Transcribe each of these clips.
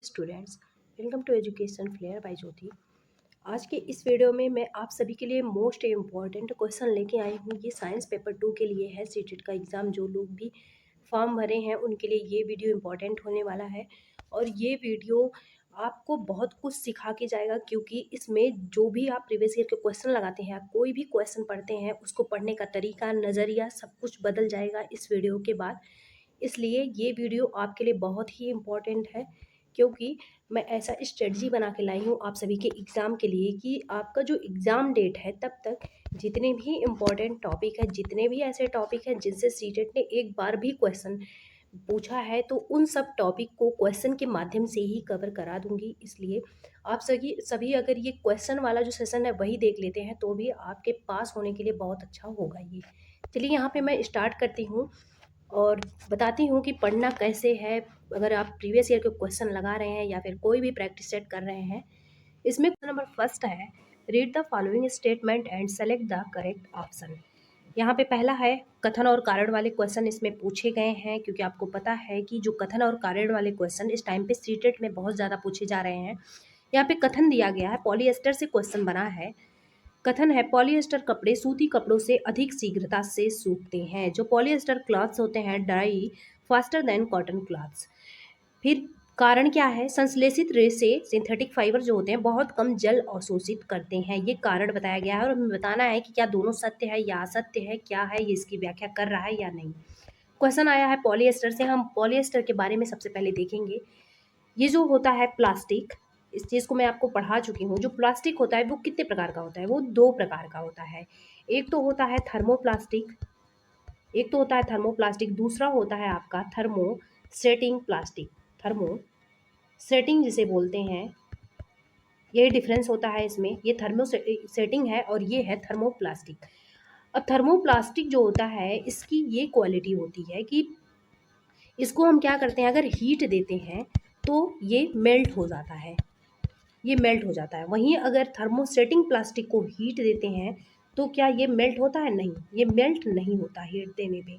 Students, welcome to education flair by Jyoti. आज के इस वीडियो में मैं आप सभी के लिए मोस्ट इम्पॉर्टेंट क्वेश्चन लेके आई हूँ। ये साइंस पेपर 2 के लिए है। सीटेट का एग्ज़ाम जो लोग भी फॉर्म भरे हैं उनके लिए ये वीडियो इम्पॉर्टेंट होने वाला है। और ये वीडियो आपको बहुत कुछ सिखा के जाएगा, क्योंकि इसमें जो भी आप प्रीवियस ईयर के क्वेश्चन लगाते हैं, आप कोई भी क्वेश्चन पढ़ते हैं, उसको पढ़ने का तरीका, नज़रिया सब कुछ बदल जाएगा इस वीडियो के बाद। इसलिए ये वीडियो आपके लिए बहुत ही इम्पॉर्टेंट है, क्योंकि मैं ऐसा स्ट्रेटजी बना के लाई हूँ आप सभी के एग्ज़ाम के लिए कि आपका जो एग्ज़ाम डेट है तब तक जितने भी इम्पॉर्टेंट टॉपिक है, जितने भी ऐसे टॉपिक हैं जिनसे सीटेट ने एक बार भी क्वेश्चन पूछा है, तो उन सब टॉपिक को क्वेश्चन के माध्यम से ही कवर करा दूंगी। इसलिए आप सभी सभी अगर ये क्वेश्चन वाला जो सेशन है वही देख लेते हैं तो भी आपके पास होने के लिए बहुत अच्छा होगा ये। चलिए यहाँ पे मैं स्टार्ट करती हूँ और बताती हूँ कि पढ़ना कैसे है। अगर आप प्रीवियस ईयर के क्वेश्चन लगा रहे हैं या फिर कोई भी प्रैक्टिस सेट कर रहे हैं, इसमें क्वेश्चन नंबर फर्स्ट है, read the following statement and select the correct option. यहाँ पे पहला है कथन और कारण वाले क्वेश्चन इसमें पूछे गए हैं, क्योंकि आपको पता है कि जो कथन और कारण वाले क्वेश्चन इस टाइम पे सीटेट में बहुत ज़्यादा पूछे जा रहे हैं। यहाँ पे कथन दिया गया है, पॉलीएस्टर से क्वेश्चन बना है। कथन है, पॉलिएस्टर कपड़े सूती कपड़ों से अधिक शीघ्रता से सूखते हैं। जो पॉलिएस्टर क्लॉथ्स होते हैं dry faster than cotton clothes. फिर कारण क्या है, संश्लेषित रेश से सिंथेटिक फाइबर जो होते हैं बहुत कम जल अवशोषित करते हैं। ये कारण बताया गया है और हमें बताना है कि क्या दोनों सत्य है या असत्य है, क्या है ये, इसकी व्याख्या कर रहा है या नहीं। क्वेश्चन आया है पॉलिएस्टर से। हम पॉलिएस्टर के बारे में सबसे पहले देखेंगे। ये जो होता है प्लास्टिक, इस चीज़ को मैं आपको पढ़ा चुकी हूँ। जो प्लास्टिक होता है वो कितने प्रकार का होता है, वो दो प्रकार का होता है। एक तो होता है थर्मोप्लास्टिक, दूसरा होता है आपका थर्मोसेटिंग प्लास्टिक। थर्मो सेटिंग जिसे बोलते हैं, ये डिफरेंस होता है इसमें। ये थर्मोसेटिंग है और ये है थर्मोप्लास्टिक। अब थर्मोप्लास्टिक जो होता है इसकी ये क्वालिटी होती है कि इसको हम क्या करते हैं, अगर हीट देते हैं तो ये मेल्ट हो जाता है, वहीं अगर थर्मोसेटिंग प्लास्टिक को हीट देते हैं तो क्या ये मेल्ट होता है, नहीं, ये मेल्ट नहीं होता हीट देने पे।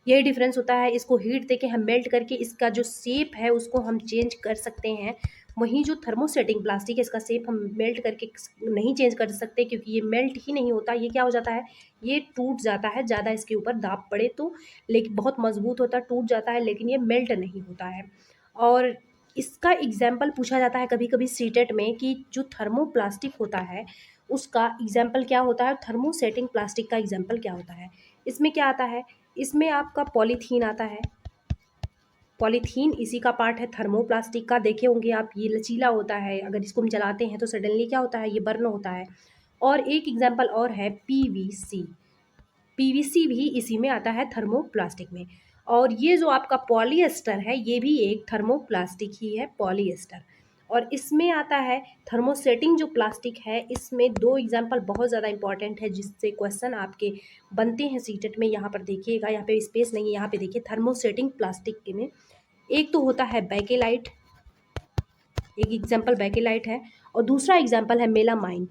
यही डिफरेंस होता है। इसको हीट देके हम मेल्ट करके इसका जो शेप है उसको हम चेंज कर सकते हैं। वहीं जो थर्मोसेटिंग प्लास्टिक है इसका शेप हम मेल्ट करके नहीं चेंज कर सकते, क्योंकि ये मेल्ट ही नहीं होता। ये क्या हो जाता है, ये टूट जाता है, ज़्यादा इसके ऊपर दाब पड़े तो, लेकिन बहुत मजबूत होता है, टूट जाता है, लेकिन ये मेल्ट नहीं होता है। और इसका एग्जाम्पल पूछा जाता है कभी कभी सीटेट में कि जो थर्मोप्लास्टिक होता है उसका एग्जाम्पल क्या होता है, थर्मोसेटिंग प्लास्टिक का एग्जाम्पल क्या होता है। इसमें क्या आता है, इसमें आपका पॉलीथीन आता है। पॉलीथीन इसी का पार्ट है थर्मोप्लास्टिक का। देखे होंगे आप, ये लचीला होता है, अगर इसको हम जलाते हैं तो सडनली क्या होता है, ये बर्न होता है। और एक एग्जाम्पल और है पीवीसी। पीवीसी भी इसी में आता है, थर्मोप्लास्टिक में। और ये जो आपका पॉलीएस्टर है ये भी एक थर्मोप्लास्टिक ही है, पॉलीएस्टर। और इसमें आता है थर्मोसेटिंग जो प्लास्टिक है। इसमें दो एग्जाम्पल बहुत ज़्यादा इंपॉर्टेंट है जिससे क्वेश्चन आपके बनते हैं सीटेट में। यहाँ पर देखिएगा, यहाँ पे स्पेस नहीं है, यहाँ पे देखिए थर्मोसेटिंग प्लास्टिक के में एक तो होता है बेकेलाइट, एक एग्जाम्पल बेकेलाइट है, और दूसरा एग्जाम्पल है मेलामाइन।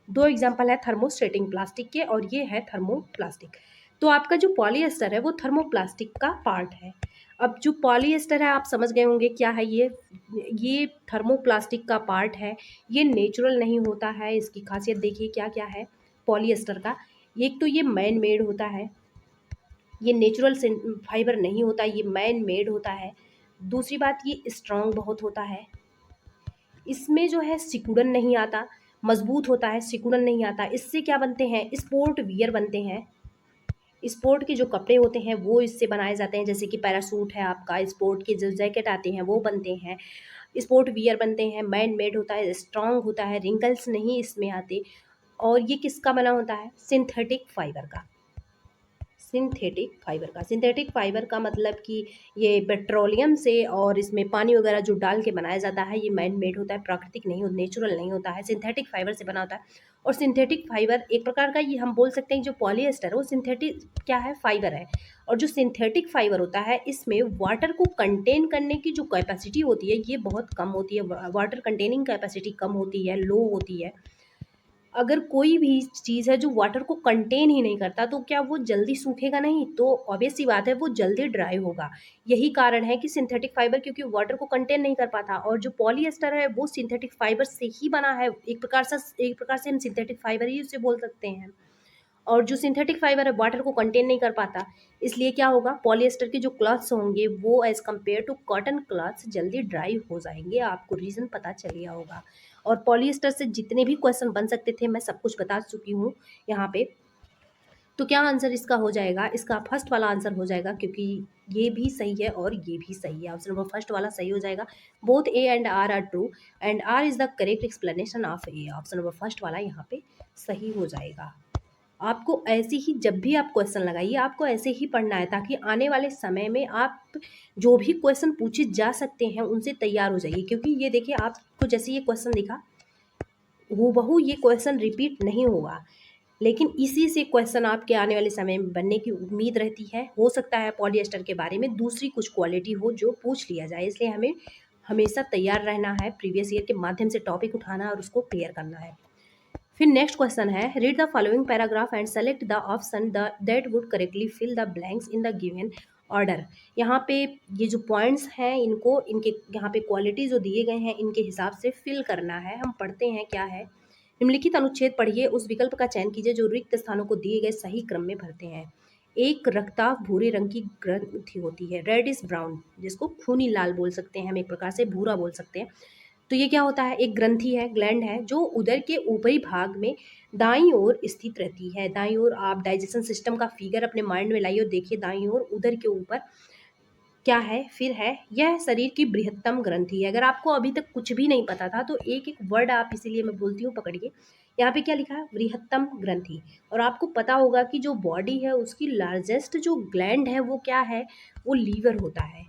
दो एग्जाम्पल है थर्मोस्टेटिंग प्लास्टिक के, और ये है थर्मोप्लास्टिक। तो आपका जो पॉलीएस्टर है वो थर्मोप्लास्टिक का पार्ट है। अब जो पॉलीएस्टर है आप समझ गए होंगे क्या है, ये थर्मोप्लास्टिक का पार्ट है। ये नेचुरल नहीं होता है। इसकी खासियत देखिए क्या क्या है पॉलीएस्टर का। एक तो ये मैन मेड होता है, ये नेचुरल फाइबर नहीं होता, ये मैन मेड होता है। दूसरी बात, ये स्ट्रांग बहुत होता है। इसमें जो है सिकुड़न नहीं आता, मजबूत होता है, सिकुड़न नहीं आता। इससे क्या बनते हैं, स्पोर्ट वियर बनते हैं। स्पोर्ट के जो कपड़े होते हैं वो इससे बनाए जाते हैं, जैसे कि पैरासूट है आपका, स्पोर्ट के जो जैकेट आते हैं वो बनते हैं, स्पोर्ट वियर बनते हैं। मैन मेड होता है, स्ट्रांग होता है, रिंकल्स नहीं इसमें आते। और ये किसका बना होता है, सिंथेटिक फाइबर का। सिंथेटिक फाइबर का मतलब कि ये पेट्रोलियम से और इसमें पानी वगैरह जो डाल के बनाया जाता है, ये मैन मेड होता है, प्राकृतिक नहीं, नेचुरल नहीं होता है, सिंथेटिक फाइबर से बना होता है। और सिंथेटिक फाइबर एक प्रकार का, ये हम बोल सकते हैं जो पॉलीएस्टर है वो सिंथेटिक क्या है, फाइबर है। और जो सिंथेटिक फाइबर होता है इसमें वाटर को कंटेन करने की जो कैपेसिटी होती है ये बहुत कम होती है, वाटर कंटेनिंग कैपेसिटी कम होती है, लो होती है। अगर कोई भी चीज़ है जो वाटर को कंटेन ही नहीं करता तो क्या वो जल्दी सूखेगा नहीं, तो ऑब्वियस सी बात है वो जल्दी ड्राई होगा। यही कारण है कि सिंथेटिक फाइबर क्योंकि वाटर को कंटेन नहीं कर पाता, और जो पॉलिएस्टर है वो सिंथेटिक फाइबर से ही बना है। एक प्रकार से हम सिंथेटिक फाइबर ही उसे बोल सकते हैं। और जो सिंथेटिक फाइबर है वाटर को कंटेन नहीं कर पाता, इसलिए क्या होगा, पॉलिएस्टर के जो क्लॉथ्स होंगे वो as compare to cotton clothes जल्दी ड्राई हो जाएंगे। आपको रीज़न पता चल गया होगा। और पॉलिएस्टर से जितने भी क्वेश्चन बन सकते थे मैं सब कुछ बता चुकी हूँ यहाँ पे। तो क्या आंसर इसका हो जाएगा, इसका फर्स्ट वाला आंसर हो जाएगा, क्योंकि ये भी सही है और ये भी सही है। ऑप्शन नंबर फर्स्ट वाला सही हो जाएगा। Both A and R R true and R is the correct explanation of A. Option number first वाला यहाँ पे सही हो जाएगा। आपको ऐसे ही जब भी आप क्वेश्चन लगाइए आपको ऐसे ही पढ़ना है, ताकि आने वाले समय में आप जो भी क्वेश्चन पूछे जा सकते हैं उनसे तैयार हो जाइए। क्योंकि ये देखिए, आपको जैसे ये क्वेश्चन दिखा हूबहू ये क्वेश्चन रिपीट नहीं होगा, लेकिन इसी से क्वेश्चन आपके आने वाले समय में बनने की उम्मीद रहती है। हो सकता है पॉलिएस्टर के बारे में दूसरी कुछ क्वालिटी हो जो पूछ लिया जाए, इसलिए हमें हमेशा तैयार रहना है, प्रीवियस ईयर के माध्यम से टॉपिक उठाना है और उसको क्लियर करना है। फिर नेक्स्ट क्वेश्चन है, read the following paragraph and select the option that would correctly fill the blanks in the given order. यहाँ पे ये जो पॉइंट्स हैं इनको इनके यहाँ पे क्वालिटी जो दिए गए हैं इनके हिसाब से फिल करना है। हम पढ़ते हैं क्या है। निम्नलिखित अनुच्छेद पढ़िए, उस विकल्प का चयन कीजिए जो रिक्त स्थानों को दिए गए सही क्रम में भरते हैं। एक रक्ताभ भूरे रंग की ग्रंथि होती है, रेड इज ब्राउन, जिसको खूनी लाल बोल सकते हैं हम, एक प्रकार से भूरा बोल सकते हैं। तो ये क्या होता है, एक ग्रंथि है, ग्लैंड है, जो उदर के ऊपरी भाग में दाईं ओर स्थित रहती है। दाईं ओर आप डाइजेशन सिस्टम का फिगर अपने माइंड में लाइए और देखिए, दाईं ओर उदर के ऊपर क्या है, फिर है, यह शरीर की बृहत्तम ग्रंथि है। अगर आपको अभी तक कुछ भी नहीं पता था तो एक एक वर्ड आप, इसीलिए मैं बोलती हूँ, पकड़िए। यहाँ पे क्या लिखा है, बृहत्तम ग्रंथि। और आपको पता होगा कि जो बॉडी है उसकी लार्जेस्ट जो ग्लैंड है वो क्या है, वो लीवर होता है,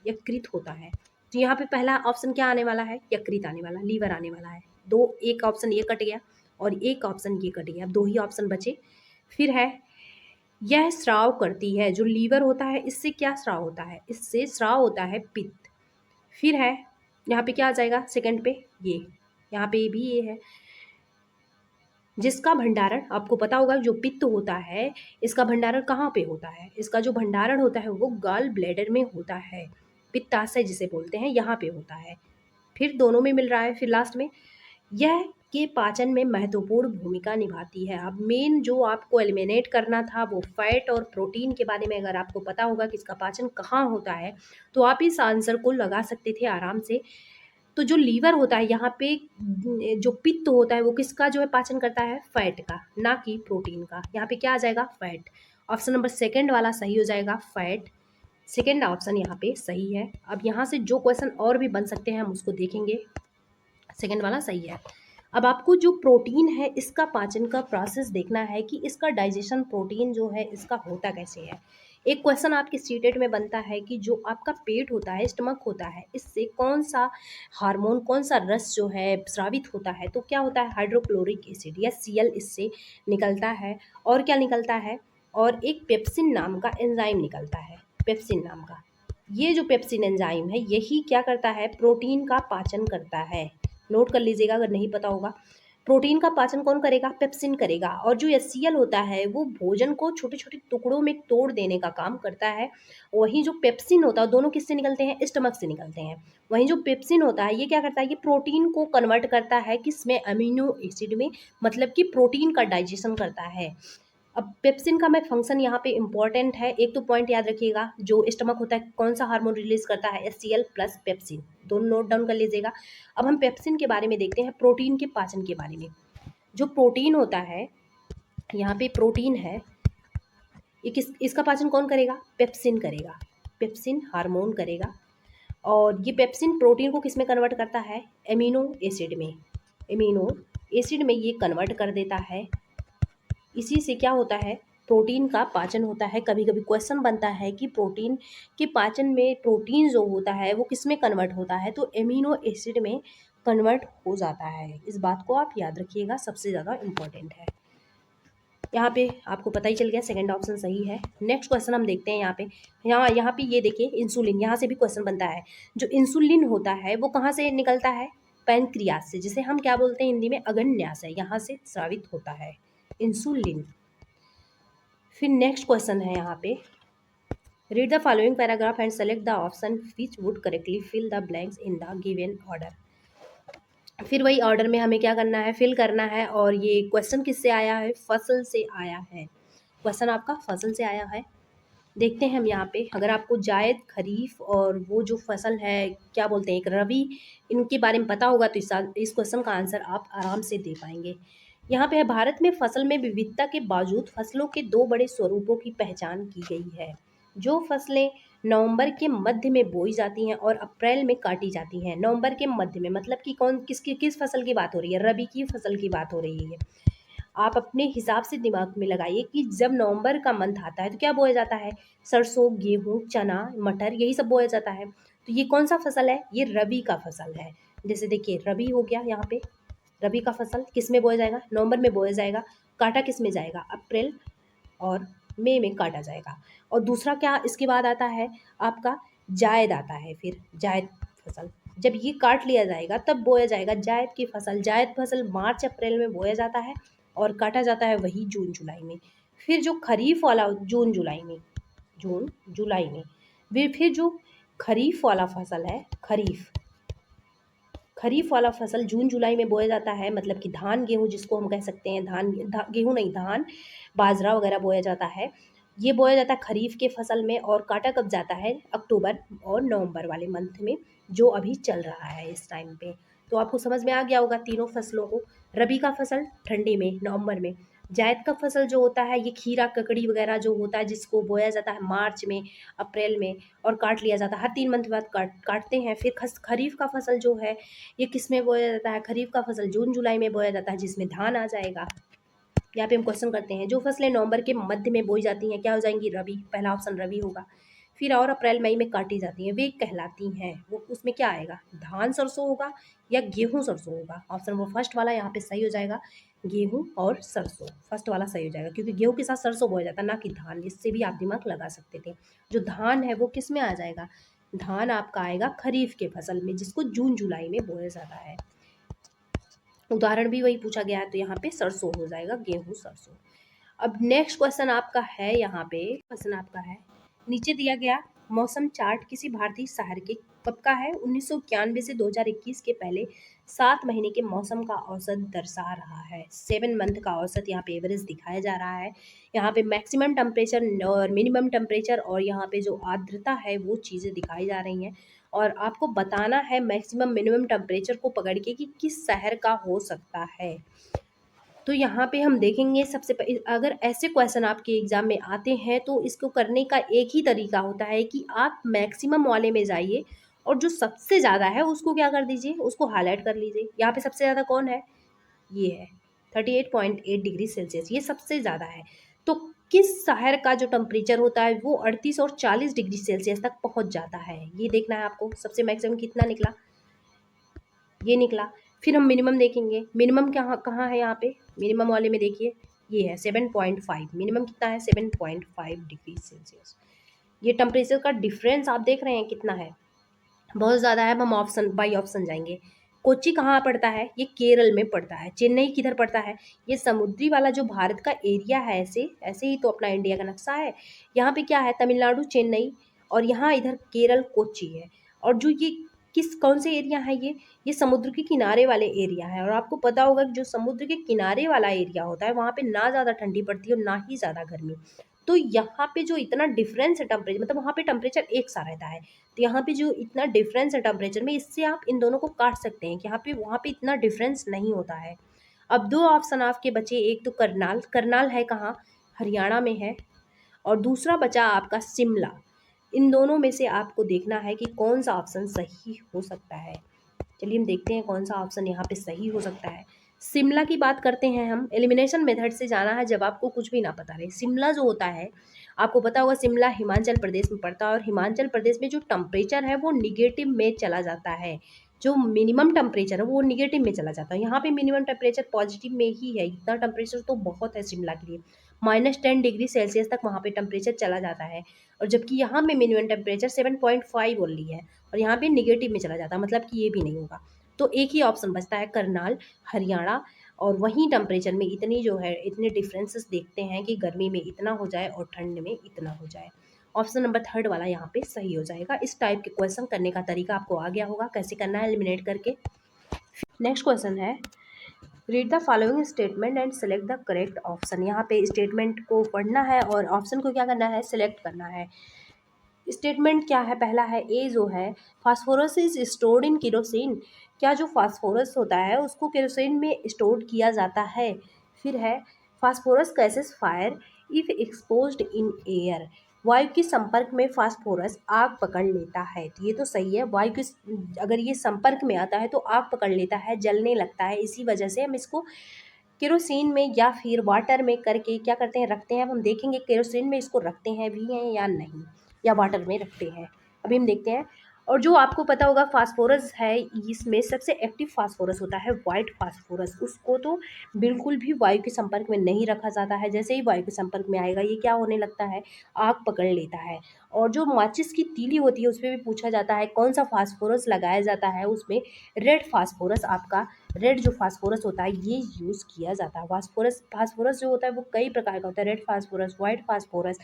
यकृत होता है। तो यहाँ पे पहला ऑप्शन क्या आने वाला है, यकृत आने वाला, लीवर आने वाला है। दो, एक ऑप्शन ये कट गया और एक ऑप्शन ये कट गया, अब दो ही ऑप्शन बचे। फिर है, यह स्राव करती है, जो लीवर होता है इससे क्या स्राव होता है, इससे स्राव होता है पित्त। फिर है, यहाँ पे क्या आ जाएगा सेकंड पे, ये यहाँ पे भी ये है, जिसका भंडारण आपको पता होगा, जो पित्त होता है इसका भंडारण कहाँ पे होता है, इसका जो भंडारण होता है वो गॉल ब्लैडर में होता है, पित्ताशय जिसे बोलते हैं, यहाँ पे होता है। फिर दोनों में मिल रहा है। फिर लास्ट में, यह के पाचन में महत्वपूर्ण भूमिका निभाती है। अब मेन जो आपको एलिमिनेट करना था वो फैट और प्रोटीन के बारे में, अगर आपको पता होगा कि इसका पाचन कहाँ होता है तो आप इस आंसर को लगा सकते थे आराम से। तो जो लीवर होता है यहाँ पे, जो पित्त होता है वो किसका जो है पाचन करता है, फैट का, ना कि प्रोटीन का। यहाँ पे क्या आ जाएगा, फैट। ऑप्शन नंबर सेकंड वाला सही हो जाएगा, फैट। सेकंड ऑप्शन यहाँ पे सही है। अब यहाँ से जो क्वेश्चन और भी बन सकते हैं हम उसको देखेंगे। सेकंड वाला सही है। अब आपको जो प्रोटीन है इसका पाचन का प्रोसेस देखना है कि इसका डाइजेशन प्रोटीन जो है इसका होता कैसे है। एक क्वेश्चन आपके सीटेट में बनता है कि जो आपका पेट होता है, स्टमक होता है, इससे कौन सा हार्मोन, कौन सा रस जो है स्रावित होता है, तो क्या होता है, हाइड्रोक्लोरिक एसिड या Cl इससे निकलता है। और क्या निकलता है, और एक पेप्सिन नाम का एंजाइम निकलता है, पेप्सिन नाम का। ये जो पेप्सिन एंजाइम है यही क्या करता है, प्रोटीन का पाचन करता है। नोट कर लीजिएगा अगर नहीं पता होगा। प्रोटीन का पाचन कौन करेगा, पेप्सिन करेगा। और जो HCl होता है वो भोजन को छोटे छोटे टुकड़ों में तोड़ देने का काम करता है। वहीं जो पेप्सिन होता है, दोनों किससे निकलते हैं, स्टमक से निकलते हैं। वहीं जो पेप्सिन होता है ये क्या करता है, ये प्रोटीन को कन्वर्ट करता है किसमें, अमीनो एसिड में, मतलब कि प्रोटीन का डाइजेशन करता है। अब पेप्सिन का मैं फंक्शन यहाँ पे इंपॉर्टेंट है, एक तो पॉइंट याद रखिएगा, जो स्टमक होता है कौन सा हार्मोन रिलीज करता है, HCl प्लस पेप्सिन, दोनों नोट डाउन कर लीजिएगा। अब हम पेप्सिन के बारे में देखते हैं, प्रोटीन के पाचन के बारे में। जो प्रोटीन होता है, यहाँ पे प्रोटीन है, इसका पाचन कौन करेगा, पेप्सिन करेगा, पेप्सिन हार्मोन करेगा। और ये पेप्सिन प्रोटीन को किस में कन्वर्ट करता है, एमिनो एसिड में, एमिनो एसिड में ये कन्वर्ट कर देता है। इसी से क्या होता है, प्रोटीन का पाचन होता है। कभी कभी क्वेश्चन बनता है कि प्रोटीन के पाचन में प्रोटीन जो होता है वो किस में कन्वर्ट होता है, तो एमिनो एसिड में कन्वर्ट हो जाता है। इस बात को आप याद रखिएगा, सबसे ज़्यादा इम्पोर्टेंट है। यहाँ पे आपको पता ही चल गया, सेकंड ऑप्शन सही है। नेक्स्ट क्वेश्चन हम देखते हैं। यहाँ पे ये देखिए, इंसुलिन, यहाँ से भी क्वेश्चन बनता है। जो इंसुलिन होता है वो कहाँ से निकलता है, पैनक्रियास से, जिसे हम क्या बोलते हैं हिंदी में अग्न्याशय, यहाँ से स्रावित होता है इंसुलिन। फिर नेक्स्ट क्वेश्चन है यहाँ पे, read the following paragraph and select the option which would correctly fill the blanks in the given order. फिर वही ऑर्डर में हमें क्या करना है, फिल करना है। और ये क्वेश्चन किससे आया है, फसल से आया है। क्वेश्चन आपका फसल से आया है। देखते हैं हम यहाँ पे, अगर आपको जायद, खरीफ और वो जो फसल है क्या बोलते हैं एक रबी, इनके बारे में पता होगा तो इस क्वेश्चन का आंसर आप आराम से दे पाएंगे। यहाँ पे है, भारत में फसल में विविधता के बावजूद फसलों के दो बड़े स्वरूपों की पहचान की गई है। जो फसलें नवंबर के मध्य में बोई जाती हैं और अप्रैल में काटी जाती हैं। नवंबर के मध्य में मतलब कि किस फसल की बात हो रही है, रबी की फसल की बात हो रही है। आप अपने हिसाब से दिमाग में लगाइए कि जब नवंबर का मंथ आता है तो क्या बोया जाता है, सरसों, गेहूं, चना, मटर, यही सब बोया जाता है। तो ये कौन सा फसल है, ये रबी का फसल है। जैसे देखिए रबी हो गया, यहाँ पे रबी का फसल किस में बोया जाएगा, नवंबर में बोया जाएगा। काटा किस में जाएगा, अप्रैल और मई में काटा जाएगा। और दूसरा क्या इसके बाद आता है आपका, जायद आता है। फिर जायद फसल जब ये काट लिया जाएगा तब बोया जाएगा जायद की फसल। जायद फसल मार्च अप्रैल में बोया जाता है और काटा जाता है वही जून जुलाई में। फिर जो खरीफ वाला जून जुलाई में फिर जो खरीफ वाला फसल है, खरीफ वाला फसल जून जुलाई में बोया जाता है। मतलब कि धान गेहूँ जिसको हम कह सकते हैं, गेहूँ नहीं, धान बाजरा वगैरह बोया जाता है। ये बोया जाता है खरीफ के फसल में और काटा कब जाता है, अक्टूबर और नवंबर वाले मंथ में, जो अभी चल रहा है इस टाइम पे। तो आपको समझ में आ गया होगा तीनों फसलों को। रबी का फसल ठंडी में, नवंबर में। जायद का फसल जो होता है ये खीरा, ककड़ी वगैरह जो होता है, जिसको बोया जाता है मार्च में, अप्रैल में, और काट लिया जाता है हर 3 मंथ बाद काटते हैं। फिर खरीफ का फसल जो है ये किस में बोया जाता है, खरीफ का फसल जून जुलाई में बोया जाता है, जिसमें धान आ जाएगा। यहाँ पे हम क्वेश्चन करते हैं, जो फसलें नवंबर के मध्य में बोई जाती हैं क्या हो जाएंगी, रबी। पहला ऑप्शन रबी होगा। फिर और अप्रैल मई में काटी जाती हैं वे कहलाती हैं, वो उसमें क्या आएगा, धान सरसों होगा या गेहूं सरसों होगा। ऑप्शन वो फर्स्ट वाला यहाँ पे सही हो जाएगा, गेहूं और सरसों, फर्स्ट वाला सही हो जाएगा, क्योंकि गेहूं के साथ सरसों बोया जाता है ना कि धान। इससे भी आप दिमाग लगा सकते थे। जो धान है वो किस में आ जाएगा, धान आपका आएगा खरीफ के फसल में, जिसको जून जुलाई में बोया जाता है। उदाहरण भी वही पूछा गया है, तो यहाँ पे सरसों हो जाएगा, गेहूं सरसों। अब नेक्स्ट क्वेश्चन आपका है, यहाँ पे क्वेश्चन आपका है, नीचे दिया गया मौसम चार्ट किसी भारतीय शहर के कब का है, 1991 से 2021 के पहले 7 महीने के मौसम का औसत दर्शा रहा है। 7 मंथ का औसत यहाँ पे एवरेज दिखाया जा रहा है। यहाँ पे मैक्सिमम टेम्परेचर और मिनिमम टेम्परेचर और यहाँ पे जो आर्द्रता है वो चीज़ें दिखाई जा रही हैं। और आपको बताना है मैक्सिमम मिनिमम टेम्परेचर को पकड़ के कि किस शहर का हो सकता है। तो यहाँ पे हम देखेंगे सबसे अगर ऐसे क्वेश्चन आपके एग्जाम में आते हैं तो इसको करने का एक ही तरीका होता है कि आप मैक्सिमम वाले में जाइए और जो सबसे ज़्यादा है उसको क्या कर दीजिए, उसको हाईलाइट कर लीजिए। यहाँ पे सबसे ज़्यादा कौन है, ये है 38.8 डिग्री सेल्सियस, ये सबसे ज़्यादा है। तो किस शहर का जो टेम्परेचर होता है वो 38 और 40 डिग्री सेल्सियस तक पहुँच जाता है, ये देखना है आपको। सबसे मैक्सिमम कितना निकला, ये निकला। फिर हम मिनिमम देखेंगे, मिनिमम कहाँ कहाँ है, यहाँ पे मिनिमम वाले में देखिए ये है 7.5। मिनिमम कितना है, 7.5 डिग्री सेल्सियस। ये टेम्परेचर का डिफरेंस आप देख रहे हैं कितना है, बहुत ज़्यादा है। हम ऑप्शन बाई ऑप्शन जाएंगे। कोच्चि कहाँ पड़ता है, ये केरल में पड़ता है। चेन्नई किधर पड़ता है, ये समुद्री वाला जो भारत का एरिया है, ऐसे ऐसे ही तो अपना इंडिया का नक्शा है। यहाँ पे क्या है, तमिलनाडु चेन्नई, और यहाँ इधर केरल कोच्चि है। और जो ये कौन से एरिया है, ये समुद्र के किनारे वाले एरिया है। और आपको पता होगा कि जो समुद्र के किनारे वाला एरिया होता है वहाँ पे ना ज़्यादा ठंडी पड़ती है और ना ही ज़्यादा गर्मी। तो यहाँ पे जो इतना डिफरेंस है टेम्परेचर, मतलब वहाँ पे टेम्परेचर एक सा रहता है। तो यहाँ पे जो इतना डिफरेंस है टेम्परेचर में, इससे आप इन दोनों को काट सकते हैं कि यहाँ पे वहाँ पे इतना डिफरेंस नहीं होता है। अब 2 ऑप्शन आपके बचे, एक तो करनाल, करनाल है कहाँ, हरियाणा में है, और दूसरा बचा आपका शिमला। इन दोनों में से आपको देखना है कि कौन सा ऑप्शन सही हो सकता है। चलिए हम देखते हैं कौन सा ऑप्शन यहाँ पे सही हो सकता है। शिमला की बात करते हैं हम, एलिमिनेशन मेथड से जाना है जब आपको कुछ भी ना पता रहे। शिमला जो होता है आपको पता होगा, शिमला हिमाचल प्रदेश में पड़ता है और हिमाचल प्रदेश में जो टेम्परेचर है वो निगेटिव में चला जाता है। जो मिनिमम टेम्परेचर है वो निगेटिव में चला जाता है। यहाँ पे मिनिमम टेम्परेचर पॉजिटिव में ही है, इतना टेम्परेचर तो बहुत है शिमला के लिए। -10 डिग्री सेल्सियस तक वहाँ पे टेम्परेचर चला जाता है। और जबकि यहाँ पे मिनिमम टेम्परेचर 7.5 ओनली है और यहाँ पे निगेटिव में चला जाता है, मतलब कि ये भी नहीं होगा। तो एक ही ऑप्शन बचता है करनाल, हरियाणा। और वहीं टेम्परेचर में इतनी जो है इतने डिफरेंसेस देखते हैं कि गर्मी में इतना हो जाए और ठंड में इतना हो जाए। ऑप्शन नंबर थर्ड वाला यहाँ पे सही हो जाएगा। इस टाइप के क्वेश्चन करने का तरीका आपको आ गया होगा कैसे करना है एलिमिनेट करके। नेक्स्ट क्वेश्चन है, read the following statement and select the correct option. यहाँ पे स्टेटमेंट को पढ़ना है और ऑप्शन को क्या करना है, सिलेक्ट करना है। स्टेटमेंट क्या है, पहला है ए जो है, phosphorus is stored in kerosene. क्या जो फास्फोरस होता है उसको केरोसिन में स्टोर किया जाता है। फिर है, phosphorus cases fire if exposed in air. वायु के संपर्क में फास्फोरस आग पकड़ लेता है। तो ये तो सही है, वायु के अगर ये संपर्क में आता है तो आग पकड़ लेता है, जलने लगता है। इसी वजह से हम इसको केरोसिन में या फिर वाटर में करके क्या करते हैं, रखते हैं। अब हम देखेंगे केरोसिन में इसको रखते हैं भी हैं या नहीं, या वाटर में रखते हैं, अभी हम देखते हैं। और जो आपको पता होगा फास्फोरस है, इसमें सबसे एक्टिव फास्फोरस होता है वाइट फास्फोरस। उसको तो बिल्कुल भी वायु के संपर्क में नहीं रखा जाता है। जैसे ही वायु के संपर्क में आएगा ये क्या होने लगता है, आग पकड़ लेता है। और जो माचिस की तीली होती है उसमें भी पूछा जाता है कौन सा फास्फोरस लगाया जाता है, उसमें रेड फास्फोरस, आपका रेड जो फास्फोरस होता है ये यूज़ किया जाता है। फास्फोरस फास्फोरस जो होता है वो कई प्रकार का होता है, रेड फास्फोरस, वाइट फास्फोरस।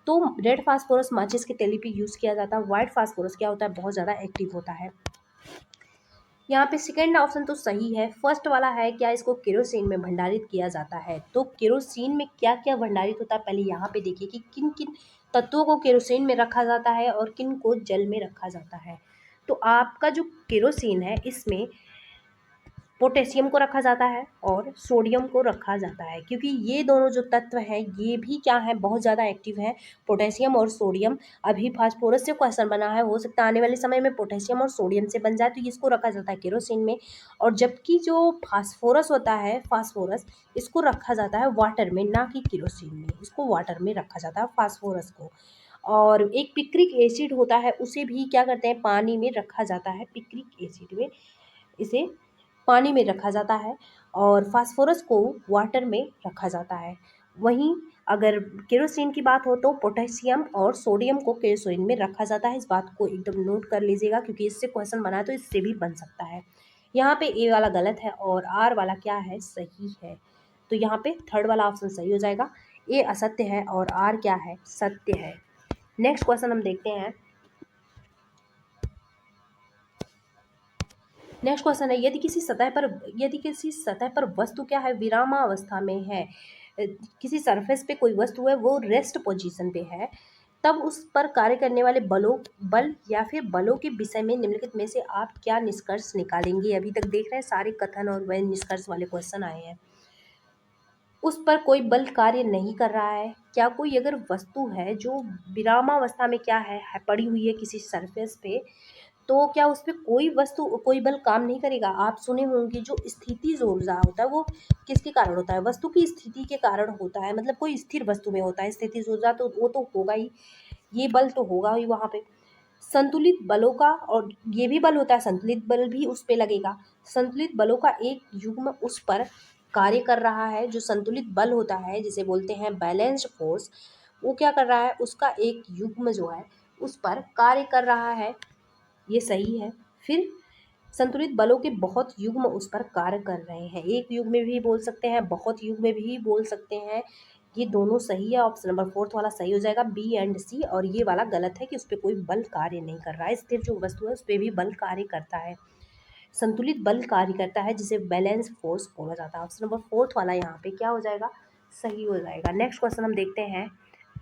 तो रेड फास्फोरस माचिस की तीली पे यूज़ किया जाता है। वाइट फास्फोरस क्या होता है, बहुत ज़्यादा एक्टिव होता है। यहाँ पे सेकेंड ऑप्शन तो सही है। फर्स्ट वाला है, क्या इसको केरोसिन में भंडारित किया जाता है। तो केरोसिन में क्या क्या भंडारित होता है, पहले यहाँ पे देखिए कि किन किन तत्वों को केरोसिन में रखा जाता है और किन को जल में रखा जाता है। तो आपका जो केरोसिन है इसमें पोटेशियम को रखा जाता है और सोडियम को रखा जाता है, क्योंकि ये दोनों जो तत्व हैं ये भी क्या है, बहुत ज़्यादा एक्टिव है, पोटेशियम और सोडियम। अभी फास्फोरस से क्वेश्चन बना है, हो सकता है आने वाले समय में पोटेशियम और सोडियम से बन जाए, तो इसको रखा जाता है केरोसिन में। और जबकि जो फास्फोरस होता है, फास्फोरस इसको रखा जाता है वाटर में, ना कि केरोसिन में। इसको वाटर में रखा जाता है फास्फोरस को। और एक पिक्रिक एसिड होता है, उसे भी क्या करते हैं, पानी में रखा जाता है। पिक्रिक एसिड में इसे पानी में रखा जाता है और फास्फोरस को वाटर में रखा जाता है। वहीं अगर केरोसिन की बात हो तो पोटेशियम और सोडियम को केरोसिन में रखा जाता है। इस बात को एकदम नोट कर लीजिएगा, क्योंकि इससे क्वेश्चन बना तो इससे भी बन सकता है। यहाँ पे ए वाला गलत है और आर वाला क्या है, सही है। तो यहाँ पे थर्ड वाला ऑप्शन सही हो जाएगा। ए असत्य है और आर क्या है, सत्य है। नेक्स्ट क्वेश्चन हम देखते हैं। नेक्स्ट क्वेश्चन है, यदि किसी सतह पर वस्तु क्या है, विरामावस्था में है, किसी सरफेस पे कोई वस्तु है वो रेस्ट पोजीशन पे है, तब उस पर कार्य करने वाले बल या फिर बलों के विषय में निम्नलिखित में से आप क्या निष्कर्ष निकालेंगे। अभी तक देख रहे हैं सारे कथन और वह निष्कर्ष वाले क्वेश्चन आए हैं। उस पर कोई बल कार्य नहीं कर रहा है। क्या कोई अगर वस्तु है जो विरामावस्था में क्या है, पड़ी हुई है किसी सरफेस पे, तो क्या उस पे कोई बल काम नहीं करेगा। आप सुने होंगे जो स्थितिज ऊर्जा होता है वो किसके कारण होता है, वस्तु की स्थिति के कारण होता है। मतलब कोई स्थिर वस्तु में होता है स्थितिज ऊर्जा, तो वो तो होगा ही, ये बल तो होगा ही वहाँ पे। संतुलित बलों का, और ये भी बल होता है, संतुलित बल भी उस पे लगेगा। संतुलित बलों का एक युग्म उस पर कार्य कर रहा है। जो संतुलित बल होता है जिसे बोलते हैं बैलेंस्ड फोर्स, वो क्या कर रहा है, उसका एक युग्म जो है उस पर कार्य कर रहा है, ये सही है। फिर संतुलित बलों के बहुत युग्म उस पर कार्य कर रहे हैं, एक युग्म में भी बोल सकते हैं, बहुत युग्म में भी बोल सकते हैं। ये दोनों सही है। ऑप्शन नंबर फोर्थ वाला सही हो जाएगा, बी एंड सी। और ये वाला गलत है कि उस पर कोई बल कार्य नहीं कर रहा है। स्थिर जो वस्तु है उस पर भी बल कार्य करता है, संतुलित बल कार्य करता है, जिसे बैलेंस फोर्स बोला जाता है। ऑप्शन नंबर फोर्थ वाला यहाँ पे क्या हो जाएगा, सही हो जाएगा। नेक्स्ट क्वेश्चन हम देखते हैं।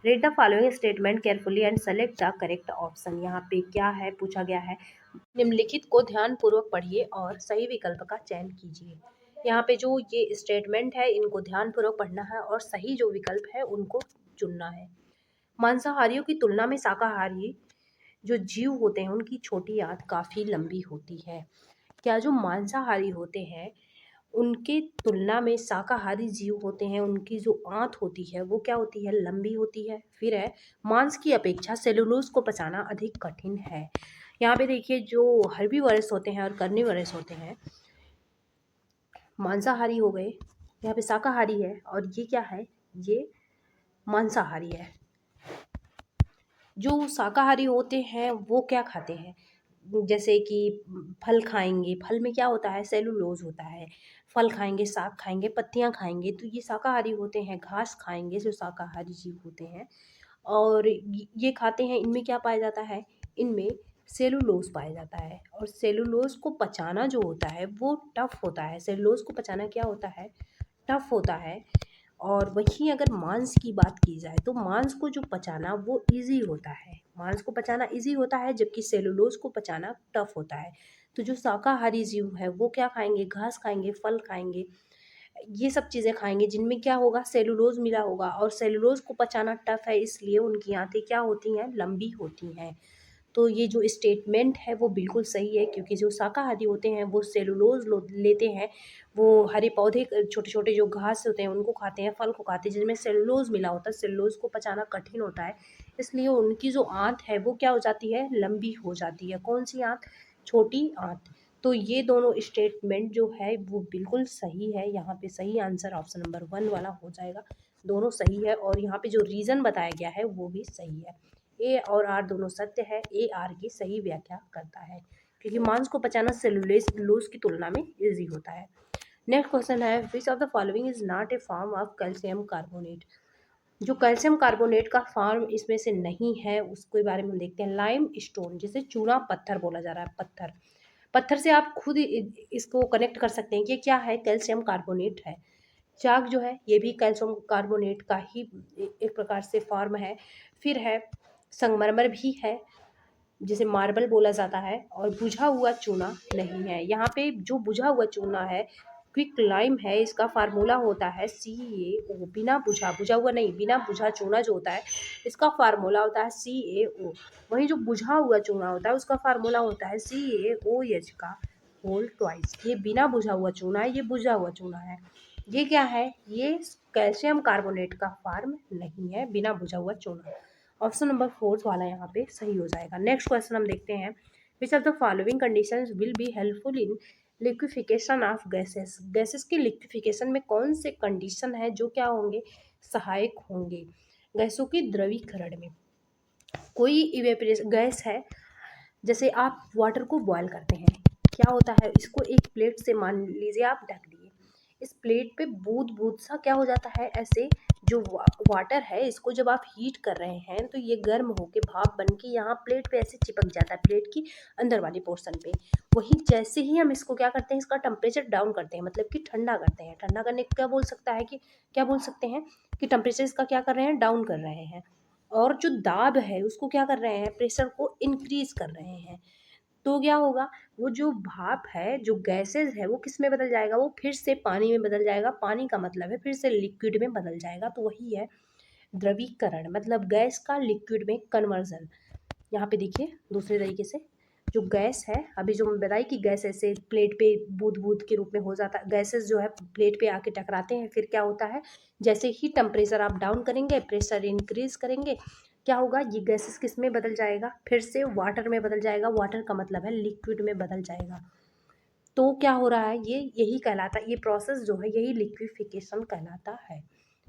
Read the following statement carefully and select the correct option. यहाँ पे क्या है, पूछा गया है निम्नलिखित को ध्यानपूर्वक पढ़िए और सही विकल्प का चयन कीजिए। यहाँ पे जो ये स्टेटमेंट है इनको ध्यानपूर्वक पढ़ना है और सही जो विकल्प है उनको चुनना है। मांसाहारियों की तुलना में शाकाहारी जो जीव होते हैं उनकी छोटी आंत काफ़ी लंबी होती है। क्या जो मांसाहारी होते हैं उनके तुलना में शाकाहारी जीव होते हैं, उनकी जो आंत होती है वो क्या होती है, लंबी होती है। फिर है, मांस की अपेक्षा सेलुलोज को पचाना अधिक कठिन है। यहाँ पे देखिए जो हर्बीवरस होते हैं और कार्निवरस होते हैं, मांसाहारी हो गए, यहाँ पे शाकाहारी है, और ये क्या है, ये मांसाहारी है। जो शाकाहारी होते हैं वो क्या खाते हैं, जैसे कि फल खाएंगे, फल में क्या होता है, सेलुलोज होता है। फल खाएंगे, साग खाएंगे, पत्तियां खाएंगे, तो ये शाकाहारी होते हैं। घास खाएंगे जो शाकाहारी जीव होते हैं, और ये खाते हैं। इनमें क्या पाया जाता है, इनमें सेलुलोज पाया जाता है। और सेलुलोज को पचाना जो होता है वो टफ होता है। सेलुलोज को पचाना क्या होता है, टफ होता है। और वहीं अगर मांस की बात की जाए तो मांस को जो पचाना वो इजी होता है। मांस को पचाना इजी होता है, जबकि सेलुलोज को पचाना टफ होता है। तो जो शाकाहारी जीव है वो क्या खाएंगे, घास खाएंगे, फल खाएंगे, ये सब चीज़ें खाएंगे जिनमें क्या होगा, सेलुलोज मिला होगा। और सेलुलोज को पचाना टफ है, इसलिए उनकी आंतें क्या होती हैं, लंबी होती हैं। तो ये जो स्टेटमेंट है वो बिल्कुल सही है, क्योंकि जो शाकाहारी होते हैं वो सेलुलोज लेते हैं। वो हरे पौधे, छोटे छोटे जो घास होते हैं उनको खाते हैं, फल को खाते हैं जिनमें सेलुलोज मिला होता है। सेलुलोज को पचाना कठिन होता है, इसलिए उनकी जो आंत है वो क्या हो जाती है, लंबी हो जाती है। कौन सी आंत, छोटी आंत। तो ये दोनों स्टेटमेंट जो है वो बिल्कुल सही है। यहाँ पे सही आंसर ऑप्शन नंबर 1 वाला हो जाएगा। दोनों सही है, और यहाँ पे जो रीज़न बताया गया है वो भी सही है। ए और आर दोनों सत्य है। ए आर की सही व्याख्या करता है, क्योंकि मांस को पचाना सेलुलोज की तुलना में इजी होता है। नेक्स्ट क्वेश्चन है, विच of the following is not a form of calcium carbonate. जो कैल्शियम कार्बोनेट का फॉर्म इसमें से नहीं है उसके बारे में हम देखते हैं। लाइम स्टोन, जिसे चूना पत्थर बोला जा रहा है, पत्थर। पत्थर से आप खुद इसको कनेक्ट कर सकते हैं कि क्या है, कैल्शियम कार्बोनेट है। चाक जो है ये भी कैल्शियम कार्बोनेट का ही एक प्रकार से फॉर्म है। फिर है संगमरमर भी है, जिसे मार्बल बोला जाता है। और बुझा हुआ चूना नहीं है। यहाँ पे जो बुझा हुआ चूना है, क्विक लाइम है, इसका फार्मूला होता है CaO। बिना बुझा, बुझा हुआ नहीं, बिना बुझा चूना जो होता है इसका फार्मूला होता है CaO। वहीं जो बुझा हुआ चूना होता है उसका फार्मूला होता है CaOH का होल ट्वाइस। ये बिना बुझा हुआ चूना है, ये बुझा हुआ चूना है। ये क्या है, ये कैल्शियम कार्बोनेट का फॉर्म नहीं है, बिना बुझा हुआ चूना। ऑप्शन नंबर 4 वाला यहाँ पे सही हो जाएगा। नेक्स्ट क्वेश्चन हम देखते हैं, which of the following conditions will be helpful in liquefaction of gases. Gases की लिक्विफिकेशन में कौन से कंडीशन है जो क्या होंगे, सहायक होंगे। गैसों की द्रवीकरण में कोई इवेपोरेशन गैस है, जैसे आप वाटर को बॉयल करते हैं, क्या होता है, इसको एक प्लेट से मान लीजिए आप ढक दिए, इस प्लेट पे बूंद बूंद सा क्या हो जाता है, ऐसे जो वाटर है इसको जब आप हीट कर रहे हैं तो ये गर्म होके भाप बन के यहाँ प्लेट पे ऐसे चिपक जाता है, प्लेट की अंदर वाली पोर्शन पे। वहीं जैसे ही हम इसको क्या करते हैं, इसका टेम्परेचर डाउन करते हैं, मतलब कि ठंडा करते हैं। ठंडा करने को क्या बोल सकता है, कि क्या बोल सकते हैं कि टेम्परेचर इसका क्या कर रहे हैं, डाउन कर रहे हैं। और जो दाब है उसको क्या कर रहे हैं, प्रेशर को इंक्रीज कर रहे हैं। तो क्या होगा, वो जो भाप है, जो गैसेज है, वो किस में बदल जाएगा, वो फिर से पानी में बदल जाएगा। पानी का मतलब है फिर से लिक्विड में बदल जाएगा। तो वही है द्रवीकरण, मतलब गैस का लिक्विड में कन्वर्जन। यहाँ पे देखिए दूसरे तरीके से, जो गैस है, अभी जो मैं बताई कि गैस ऐसे प्लेट पे बूंद बूंद के रूप में हो जाता है, गैसेस जो है प्लेट पे आके टकराते हैं, फिर क्या होता है, जैसे ही टेम्परेचर आप डाउन करेंगे, प्रेशर इंक्रीज करेंगे, क्या होगा, ये गैसेस किस में बदल जाएगा, फिर से वाटर में बदल जाएगा। वाटर का मतलब है लिक्विड में बदल जाएगा। तो क्या हो रहा है, ये यही कहलाता है, ये प्रोसेस जो है यही लिक्विफिकेशन कहलाता है।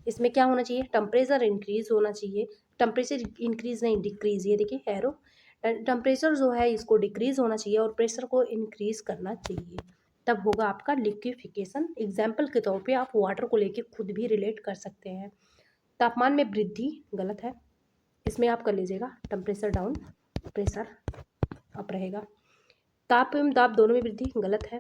इसमें क्या होना चाहिए, टेम्परेचर इंक्रीज होना चाहिए। टेम्परेचर इंक्रीज नहीं, डिक्रीज, ये देखिए एरो, टेम्परेचर जो है इसको डिक्रीज होना चाहिए और प्रेशर को इंक्रीज करना चाहिए, तब होगा आपका लिक्विफिकेशन। एग्जाम्पल के तौर पे आप वाटर को लेके खुद भी रिलेट कर सकते हैं। तापमान में वृद्धि गलत है, इसमें आप कर लीजिएगा टेम्परेचर डाउन, प्रेशर अप रहेगा। ताप एवं दाब दोनों में वृद्धि गलत है।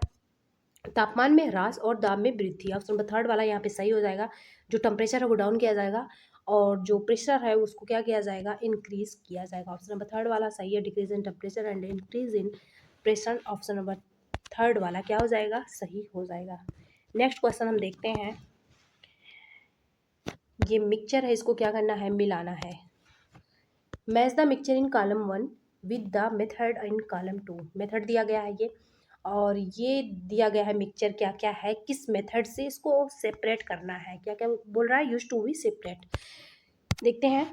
तापमान में ह्रास और दाब में वृद्धि, ऑप्शन नंबर 3 वाला यहाँ पे सही हो जाएगा। जो टेम्परेचर है वो डाउन किया जाएगा और जो प्रेशर है उसको क्या किया जाएगा, इंक्रीज किया जाएगा। ऑप्शन नंबर 3 वाला सही है। Decrease in temperature and increase in pressure, option number 3 वाला क्या हो जाएगा, सही हो जाएगा। नेक्स्ट क्वेश्चन हम देखते हैं, ये मिक्सचर है, इसको क्या करना है, मिलाना है। Match the mixture in column 1 with the method in column 2। Method दिया गया है ये, और ये दिया गया है मिक्सचर क्या क्या है, किस मेथड से इसको सेपरेट करना है, क्या क्या बोल रहा है, यूज टू बी सेपरेट। देखते हैं।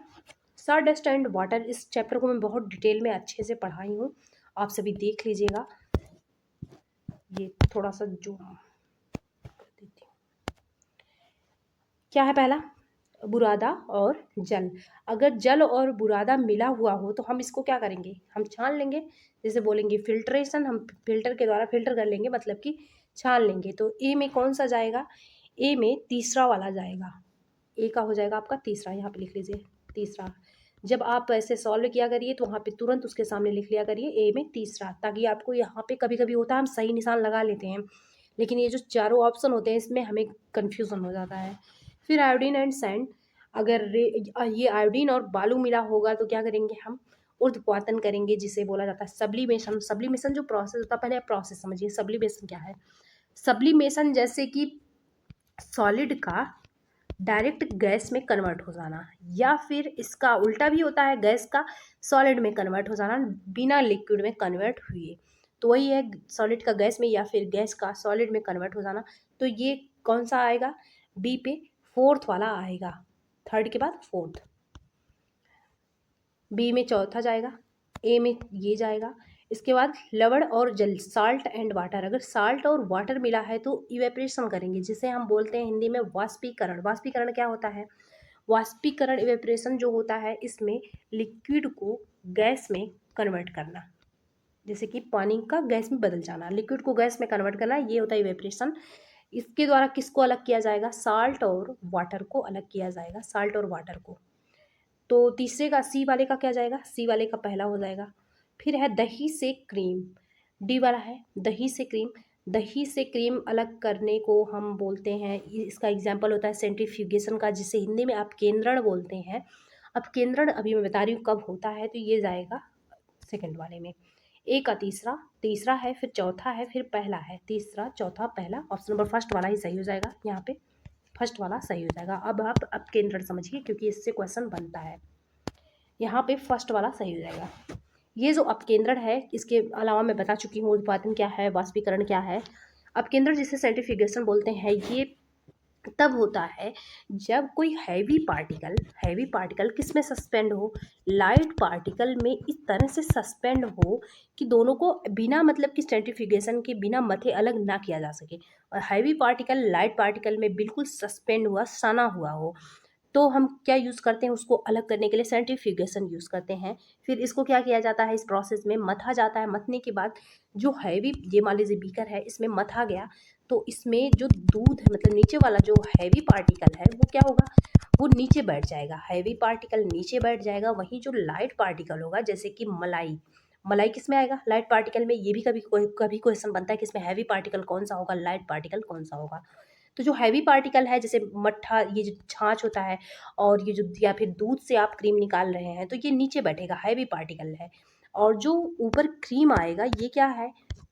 सॉ डस्ट एंड वाटर, इस चैप्टर को मैं बहुत डिटेल में अच्छे से पढ़ाई हूँ, आप सभी देख लीजिएगा। ये थोड़ा सा जूम कर देती हूँ। क्या है पहला, बुरादा और जल। अगर जल और बुरादा मिला हुआ हो तो हम इसको क्या करेंगे, हम छान लेंगे। जैसे बोलेंगे फिल्ट्रेशन, हम फिल्टर के द्वारा फिल्टर कर लेंगे, मतलब कि छान लेंगे। तो ए में कौन सा जाएगा, ए में तीसरा वाला जाएगा। ए का हो जाएगा आपका तीसरा, यहाँ पे लिख लीजिए तीसरा। जब आप ऐसे सॉल्व किया करिए तो वहाँ पे तुरंत उसके सामने लिख लिया करिए ए में तीसरा, ताकि आपको यहाँ पे कभी कभी होता है हम सही निशान लगा लेते हैं, लेकिन ये जो चारों ऑप्शन होते हैं इसमें हमें कन्फ्यूज़न हो जाता है। फिर आयोडीन एंड सैंड, अगर ये आयोडीन और बालू मिला होगा तो क्या करेंगे हम, ऊर्ध्वपातन करेंगे, जिसे बोला जाता है सब्लिमेशन। सब्लिमेशन जो प्रोसेस होता है, पहले आप प्रोसेस समझिए सब्लिमेशन क्या है। सब्लिमेशन जैसे कि सॉलिड का डायरेक्ट गैस में कन्वर्ट हो जाना, या फिर इसका उल्टा भी होता है, गैस का सॉलिड में कन्वर्ट हो जाना बिना लिक्विड में कन्वर्ट हुए। तो वही है सॉलिड का गैस में या फिर गैस का सॉलिड में कन्वर्ट हो जाना। तो ये कौन सा आएगा, बी पे फोर्थ वाला आएगा, थर्ड के बाद फोर्थ। बी में चौथा जाएगा, ए में ये जाएगा। इसके बाद लवण और जल, साल्ट एंड वाटर। अगर साल्ट और वाटर मिला है तो इवेपरेशन करेंगे, जिसे हम बोलते हैं हिंदी में वाष्पीकरण। वाष्पीकरण क्या होता है, वाष्पीकरण इवेपरेशन जो होता है इसमें लिक्विड को गैस में कन्वर्ट करना, जैसे कि पानी का गैस में बदल जाना, लिक्विड को गैस में कन्वर्ट करना, ये होता है इवेपरेशन। इसके द्वारा किसको अलग किया जाएगा, साल्ट और वाटर को अलग किया जाएगा, साल्ट और वाटर को। तो तीसरे का सी वाले का क्या जाएगा, सी वाले का पहला हो जाएगा। फिर है दही से क्रीम, डी वाला है दही से क्रीम। दही से क्रीम अलग करने को हम बोलते हैं, इसका एग्जाम्पल होता है सेंट्रीफ्यूगेशन का, जिसे हिंदी में अपकेंद्रण बोलते हैं। अपकेंद्रण अभी मैं बता रही हूँ कब होता है, तो ये जाएगा सेकंड वाले में। ए का तीसरा, तीसरा है, फिर चौथा है, फिर पहला है, तीसरा चौथा पहला, ऑप्शन नंबर फर्स्ट वाला ही सही हो जाएगा, यहाँ पे फर्स्ट वाला सही हो जाएगा। अब आप अपकेंद्रण समझिए क्योंकि इससे क्वेश्चन बनता है, यहाँ पे फर्स्ट वाला सही हो जाएगा। ये जो अपकेंद्रण है, इसके अलावा मैं बता चुकी हूँ ऊर्ध्वपातन क्या है, वाष्पीकरण क्या है। अपकेंद्रण जिसे सेंट्रीफ्यूगेशन बोलते हैं, ये तब होता है जब कोई हैवी पार्टिकल किस में सस्पेंड हो, लाइट पार्टिकल में इस तरह से सस्पेंड हो कि दोनों को बिना मतलब कि सेंट्रीफ्यूगेशन के बिना मथे अलग ना किया जा सके, और हैवी पार्टिकल लाइट पार्टिकल में बिल्कुल सस्पेंड हुआ, सना हुआ हो। तो हम क्या यूज़ करते हैं, उसको अलग करने के लिए सेंट्रीफ्यूगेशन यूज़ करते हैं। फिर इसको क्या किया जाता है, इस प्रोसेस में मथा जाता है। मथने के बाद जो हैवी, ये मान लीजिए बीकर है, इसमें मथा गया, तो इसमें जो दूध है, मतलब नीचे वाला जो हैवी पार्टिकल है वो क्या होगा, वो नीचे बैठ जाएगा, हैवी पार्टिकल नीचे बैठ जाएगा। वहीं जो लाइट पार्टिकल होगा, जैसे कि मलाई, मलाई किस में आएगा, लाइट पार्टिकल में। ये भी कभी कभी क्वेश्चन बनता है कि इसमें हैवी पार्टिकल कौन सा होगा, लाइट पार्टिकल कौन सा होगा। तो जो हैवी पार्टिकल है, जैसे मट्ठा, ये जो छाछ होता है, और ये जो या फिर दूध से आप क्रीम निकाल रहे हैं, तो ये नीचे बैठेगा, हैवी पार्टिकल है। और जो ऊपर क्रीम आएगा, ये क्या है,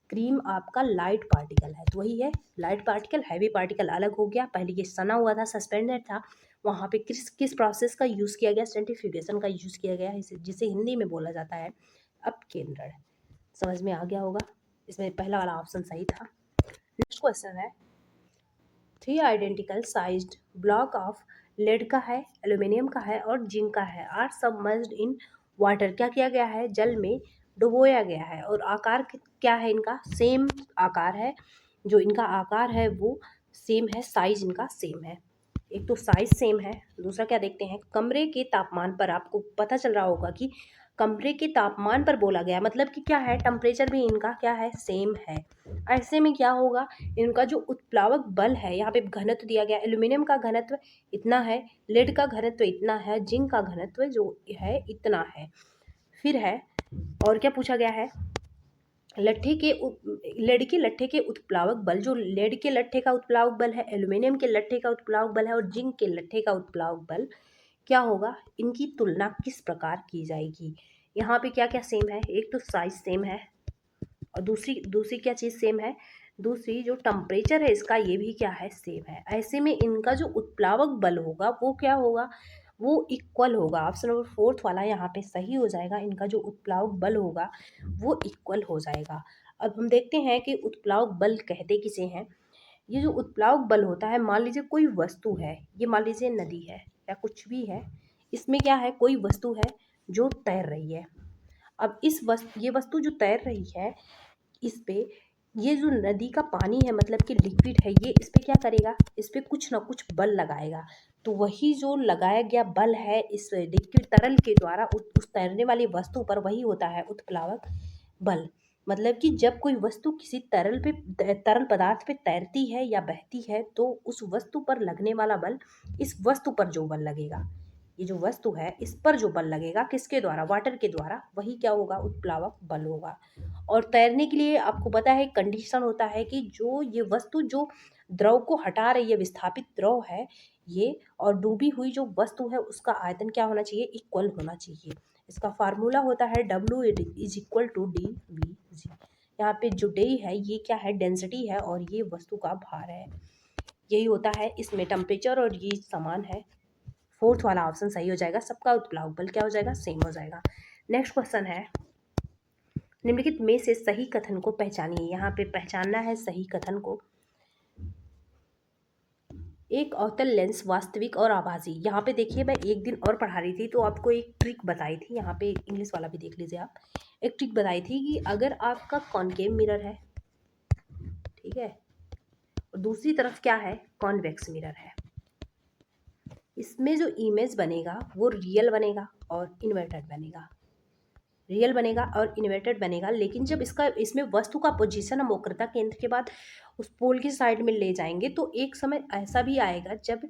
क्रीम आपका लाइट पार्टिकल है। तो वही है लाइट पार्टिकल, हैवी पार्टिकल अलग हो गया। पहले ये सना हुआ था, सस्पेंडेड था, वहाँ पे किस किस प्रोसेस का यूज़ किया गया, सेंट्रीफ्यूगेशन का यूज़ किया गया, जिसे हिंदी में बोला जाता है अपकेंद्रण। समझ में आ गया होगा, इसमें पहला वाला ऑप्शन सही था। नेक्स्ट क्वेश्चन है, three identical sized block of lead का है, एल्यूमिनियम का है और जिंक का है, आर सबमर्ज्ड इन वाटर। क्या किया गया है, जल में डुबोया गया है। और आकार क्या है इनका, सेम आकार है, जो इनका आकार है वो सेम है, साइज इनका सेम है। एक तो साइज सेम है, दूसरा क्या देखते हैं, कमरे के तापमान पर। आपको पता चल रहा होगा कि कमरे के तापमान पर बोला गया, मतलब कि क्या है, टेम्परेचर भी इनका क्या है, सेम है। ऐसे में क्या होगा, इनका जो उत्प्लावक बल है, यहाँ पे घनत्व दिया गया, एल्यूमिनियम का घनत्व इतना है, लेड का घनत्व इतना है, जिंक का घनत्व जो है इतना है। फिर है, और क्या पूछा गया है, लट्ठे के लेड के लट्ठे के उत्प्लावक बल, जो लेड के लट्ठे का उत्प्लावक बल है, एल्यूमिनियम के लट्ठे का उत्प्लावक बल है और जिंक के लट्ठे का उत्प्लावक बल क्या होगा, इनकी तुलना किस प्रकार की जाएगी। यहाँ पे क्या क्या सेम है, एक तो साइज सेम है, और दूसरी दूसरी क्या चीज़ सेम है, दूसरी जो टेम्परेचर है इसका, ये भी क्या है, सेम है। ऐसे में इनका जो उत्प्लावक बल होगा वो क्या होगा, वो इक्वल होगा। ऑप्शन नंबर फोर्थ वाला यहाँ पे सही हो जाएगा, इनका जो उत्प्लावक बल होगा वो इक्वल हो जाएगा। अब हम देखते हैं कि उत्प्लावक बल कहते किसे हैं। ये जो उत्प्लावक बल होता है, मान लीजिए कोई वस्तु है, ये मान लीजिए नदी है या कुछ भी है, इसमें क्या है, कोई वस्तु है जो तैर रही है। अब ये वस्तु जो तैर रही है, इस पे ये जो नदी का पानी है मतलब कि लिक्विड है, ये इस पे क्या करेगा, इस पे कुछ ना कुछ बल लगाएगा। तो वही जो लगाया गया बल है इस लिक्विड तरल के द्वारा उस तैरने वाली वस्तु पर, वही होता है उत्प्लावक बल। मतलब कि जब कोई वस्तु किसी तरल पदार्थ पे तैरती है या बहती है तो उस वस्तु पर लगने वाला बल, इस वस्तु पर जो बल लगेगा, ये जो वस्तु है इस पर जो बल लगेगा किसके द्वारा, वाटर के द्वारा, वही क्या होगा, उत्प्लावक बल होगा। और तैरने के लिए आपको पता है कंडीशन होता है कि जो ये वस्तु जो द्रव को हटा रही है, विस्थापित द्रव है ये, और डूबी हुई जो वस्तु है उसका आयतन क्या होना चाहिए, इक्वल होना चाहिए। इसका फार्मूला होता है W is equal to dvg। यहाँ पे जो डी है ये क्या है, डेंसिटी है, और ये वस्तु का भार है। यही होता है इसमें टेम्परेचर, और ये समान है। फोर्थ वाला ऑप्शन सही हो जाएगा, सबका उत्प्लावक बल क्या हो जाएगा, सेम हो जाएगा। नेक्स्ट क्वेश्चन है, निम्नलिखित में से सही कथन को पहचानिए। यहाँ पे पहचानना है सही कथन को। एक अवतल लेंस वास्तविक और आभासी। यहाँ पे देखिए मैं एक दिन और पढ़ा रही थी तो आपको एक ट्रिक बताई थी, यहाँ पे इंग्लिश वाला भी देख लीजिए आप। एक ट्रिक बताई थी कि अगर आपका कॉनकेव मिरर है, ठीक है, और दूसरी तरफ क्या है, कॉन्वेक्स मिरर है, इसमें जो इमेज बनेगा वो रियल बनेगा और इन्वर्टेड बनेगा। रियल बनेगा और इन्वर्टेड बनेगा, लेकिन जब इसमें वस्तु का पोजीशन हम वक्रता केंद्र के बाद उस पोल की साइड में ले जाएंगे तो एक समय ऐसा भी आएगा जब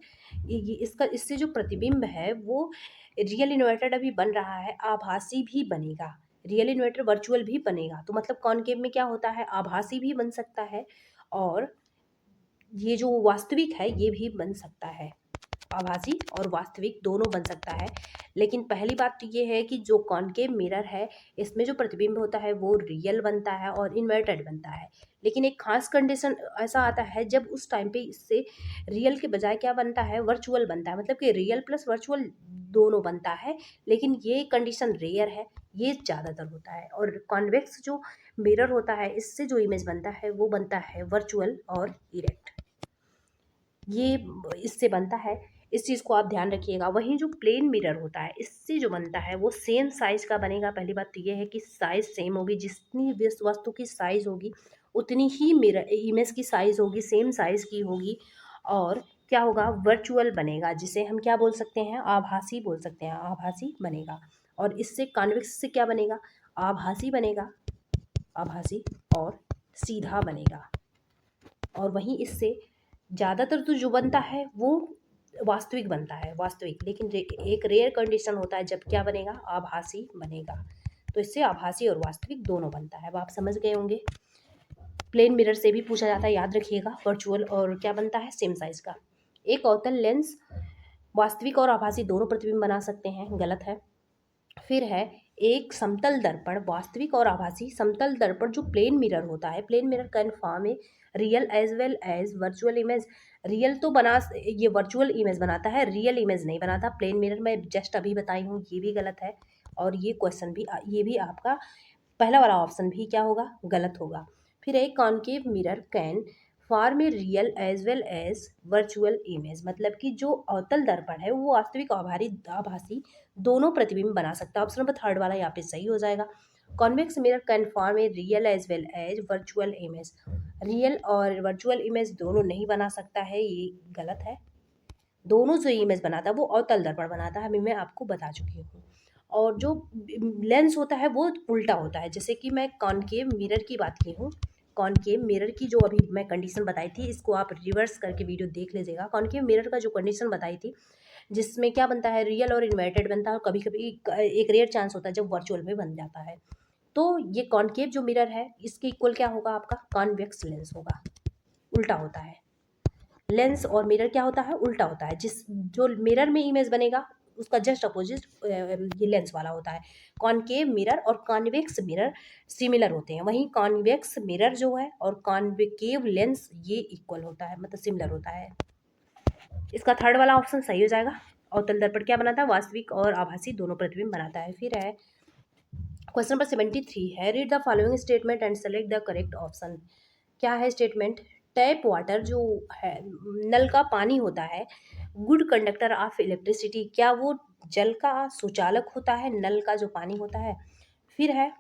इससे जो प्रतिबिंब है वो रियल इन्वर्टेड अभी बन रहा है, आभासी भी बनेगा, रियल इन्वर्टेड वर्चुअल भी बनेगा। तो मतलब कॉनकेव में क्या होता है, आभासी भी बन सकता है और ये जो वास्तविक है ये भी बन सकता है, आभासी और वास्तविक दोनों बन सकता है। लेकिन पहली बात तो ये है कि जो कॉनकेव मिरर है इसमें जो प्रतिबिंब होता है वो रियल बनता है और इन्वर्टेड बनता है। लेकिन एक खास कंडीशन ऐसा आता है जब उस टाइम पे इससे रियल के बजाय क्या बनता है, वर्चुअल बनता है, मतलब कि रियल प्लस वर्चुअल दोनों बनता है। लेकिन ये कंडीशन रेयर है, ये ज़्यादातर होता है। और कॉन्वेक्स जो मिरर होता है इससे जो इमेज बनता है वो बनता है वर्चुअल और इरेक्ट, ये इससे बनता है। इस चीज़ को आप ध्यान रखिएगा। वहीं जो प्लेन मिरर होता है इससे जो बनता है वो सेम साइज़ का बनेगा। पहली बात तो ये है कि साइज़ सेम होगी, जितनी वस्तु की साइज़ होगी उतनी ही मिरर इमेज की साइज़ होगी, सेम साइज़ की होगी। और क्या होगा, वर्चुअल बनेगा, जिसे हम क्या बोल सकते हैं, आभासी बोल सकते हैं, आभासी बनेगा। और इससे कॉन्वेक्स से क्या बनेगा, आभासी बनेगा, आभासी और सीधा बनेगा। और वहीं इससे ज़्यादातर तो जो बनता है वो वास्तविक बनता है, वास्तविक। लेकिन एक रेयर कंडीशन होता है जब क्या बनेगा, आभासी बनेगा। तो इससे आभासी और वास्तविक दोनों बनता है। अब आप समझ गए होंगे। प्लेन मिरर से भी पूछा जाता है, याद रखिएगा, वर्चुअल और क्या बनता है, सेम साइज का। एक अवतल लेंस वास्तविक और आभासी दोनों प्रतिबिंब बना सकते हैं, गलत है। फिर है एक समतल दर्पण वास्तविक और आभासी। समतल दर्पण जो प्लेन मिरर होता है, plane mirror can form a real as well as virtual image. Real तो बना, ये वर्चुअल इमेज बनाता है, रियल इमेज नहीं बनाता। प्लेन मिरर मैं जस्ट अभी बताई हूँ, ये भी गलत है। और ये क्वेश्चन भी, ये भी आपका पहला वाला ऑप्शन भी क्या होगा, गलत होगा। फिर एक concave mirror can form a real as well as virtual image. मतलब कि जो अवतल दर्पण है वो वास्तविक और आभासी दोनों प्रतिबिंब बना सकता है। ऑप्शन नंबर थर्ड वाला यहाँ पे सही हो जाएगा। Convex mirror can form a real as well as virtual image. Real और वर्चुअल इमेज दोनों नहीं बना सकता है, ये गलत है। दोनों जो इमेज बनाता है वो अवतल दर्पण बनाता है, अभी मैं आपको बता चुकी हूँ। और जो लेंस होता है वो उल्टा होता है। जैसे कि मैं कॉनकेव मिरर की बात की हूँ, कॉनकेव मिरर की जो अभी मैं कंडीशन बताई थी, इसको आप रिवर्स करके वीडियो देख लीजिएगा। कॉनकेव मिरर का जो कंडीशन बताई थी जिसमें क्या बनता है, रियल और इन्वर्टेड बनता है, और कभी कभी एक रेयर चांस होता है जब वर्चुअल में बन जाता है। तो ये कॉनकेव जो मिरर है इसके इक्वल क्या होगा, आपका कॉन्वेक्स लेंस होगा, उल्टा होता है। लेंस और मिरर क्या होता है, उल्टा होता है। जिस जो मिरर में इमेज बनेगा उसका जस्ट अपोजिट ये लेंस वाला होता है। कॉनकेव मिरर और कॉन्वेक्स मिरर सिमिलर होते हैं, वहीं कॉन्वेक्स मिरर जो है और कॉन्वेकेव लेंस ये इक्वल होता है, मतलब सिमिलर होता है। इसका थर्ड वाला ऑप्शन सही हो जाएगा। अवतल दर्पण क्या बनाता है, वास्तविक और आभासी दोनों प्रतिबिंब बनाता है। फिर है क्वेश्चन नंबर 73 है, read the following statement and select the correct option. क्या है स्टेटमेंट, टैप वाटर जो है, नल का पानी होता है, गुड कंडक्टर ऑफ इलेक्ट्रिसिटी, क्या वो जल का सुचालक होता है, नल का जो पानी होता है। फिर है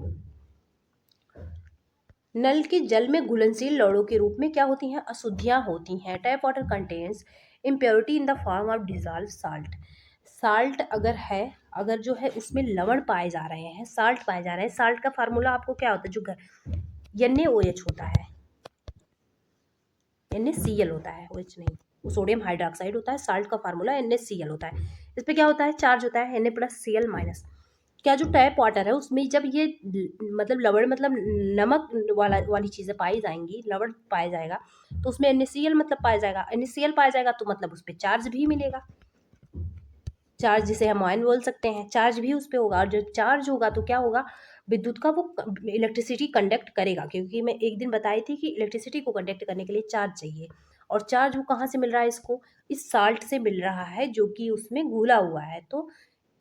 नल के जल में घुलनशील लवणों के रूप में क्या होती हैं, अशुद्धियां होती हैं। Tap water contains impurity in the form of dissolve salt. Salt अगर है, अगर जो है उसमें लवण पाए जा रहे हैं, साल्ट पाए जा रहे हैं, साल्ट का फार्मूला आपको क्या होता है, जो NaOH होता है, NaCl होता है, OH नहीं, वो सोडियम हाइड्रोक्साइड होता है। साल्ट का फार्मूला NaCl होता है। इस पे क्या होता है, चार्ज होता है Na+Cl-। क्या जो टैप वाटर है उसमें जब ये मतलब लवण मतलब नमक वाली चीज़ें पाई जाएंगी, लवण पाया जाएगा, तो उसमें NaCl मतलब पाया जाएगा, NaCl पाया जाएगा तो मतलब उस पर चार्ज भी मिलेगा। चार्ज जिसे हम आयन बोल सकते हैं, चार्ज भी उस पर होगा। और जब चार्ज होगा तो क्या होगा, विद्युत का वो इलेक्ट्रिसिटी कंडक्ट करेगा, क्योंकि मैं एक दिन बताई थी कि इलेक्ट्रिसिटी को कंडक्ट करने के लिए चार्ज चाहिए। और चार्ज वो कहाँ से मिल रहा है, इसको इस साल्ट से मिल रहा है जो कि उसमें घुला हुआ है। तो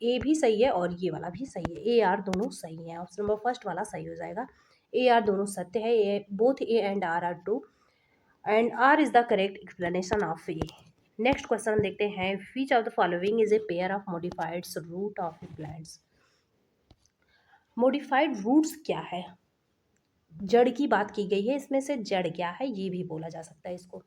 ए भी सही है और ये वाला भी सही है, AR दोनों सही है। ऑप्शन नंबर फर्स्ट वाला सही हो जाएगा। AR दोनों सत्य है, both A and R are true and R is the correct explanation of A. Next question देखते हैं, which of the following is a pair of modified root of plants. Modified roots क्या है, जड़ की बात की गई है, इसमें से जड़ क्या है ये भी बोला जा सकता है इसको।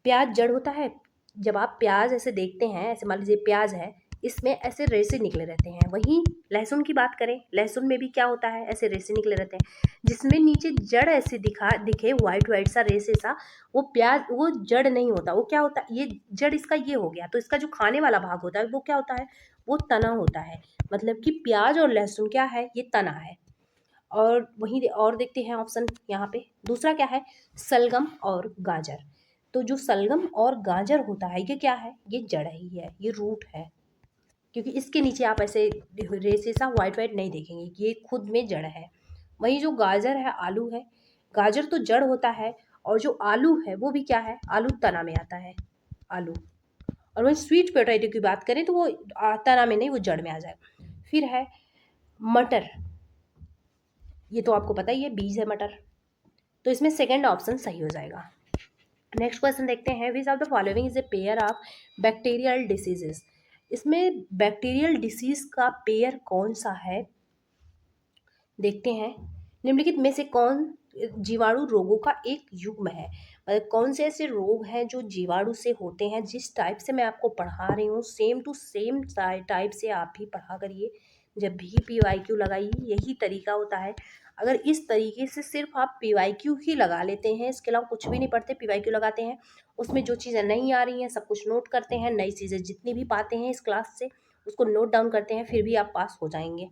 प्याज जड़ होता है। जब आप प्याज ऐसे देखते हैं, ऐसे मान लीजिए प्याज है, इसमें ऐसे रेसे निकले रहते हैं। वहीं लहसुन की बात करें, लहसुन में भी क्या होता है, ऐसे रेसे निकले रहते हैं, जिसमें नीचे जड़ ऐसे दिखे वाइट वाइट सा रेसे सा, वो प्याज, वो जड़ नहीं होता। वो क्या होता है, ये जड़ इसका ये हो गया, तो इसका जो खाने वाला भाग होता है वो क्या होता है, वो तना होता है। मतलब कि प्याज और लहसुन क्या है, ये तना है। और वहीं और देखते हैं ऑप्शन यहाँ पे, दूसरा क्या है, सलगम और गाजर। तो जो सलगम और गाजर होता है ये क्या है, ये जड़ ही है, ये रूट है, क्योंकि इसके नीचे आप ऐसे रेसे सा वाइट वाइट नहीं देखेंगे, ये खुद में जड़ है। वहीं जो गाजर है, आलू है, गाजर तो जड़ होता है, और जो आलू है वो भी क्या है, आलू तना में आता है, आलू। और वहीं स्वीट पोटैटो की बात करें तो वो तना में नहीं, वो जड़ में आ जाएगा। फिर है मटर, ये तो आपको पता ही है, बीज है मटर, तो इसमें सेकंड ऑप्शन सही हो जाएगा। नेक्स्ट क्वेश्चन देखते हैं, which of the following is a pair of bacterial diseases. इसमें बैक्टीरियल डिसीज का पेयर कौन सा है, देखते हैं। निम्नलिखित में से कौन जीवाणु रोगों का एक युग्म है, मतलब कौन से ऐसे रोग हैं जो जीवाणु से होते हैं। जिस टाइप से मैं आपको पढ़ा रही हूँ सेम टू सेम टाइप से आप भी पढ़ा करिए। जब भी PYQ लगाइए यही तरीका होता है। अगर इस तरीके से सिर्फ आप PYQ ही लगा लेते हैं, इसके अलावा कुछ भी नहीं पढ़ते, PYQ लगाते हैं, उसमें जो चीज़ें नहीं आ रही हैं सब कुछ नोट करते हैं, नई चीज़ें जितनी भी पाते हैं इस क्लास से उसको नोट डाउन करते हैं, फिर भी आप पास हो जाएंगे।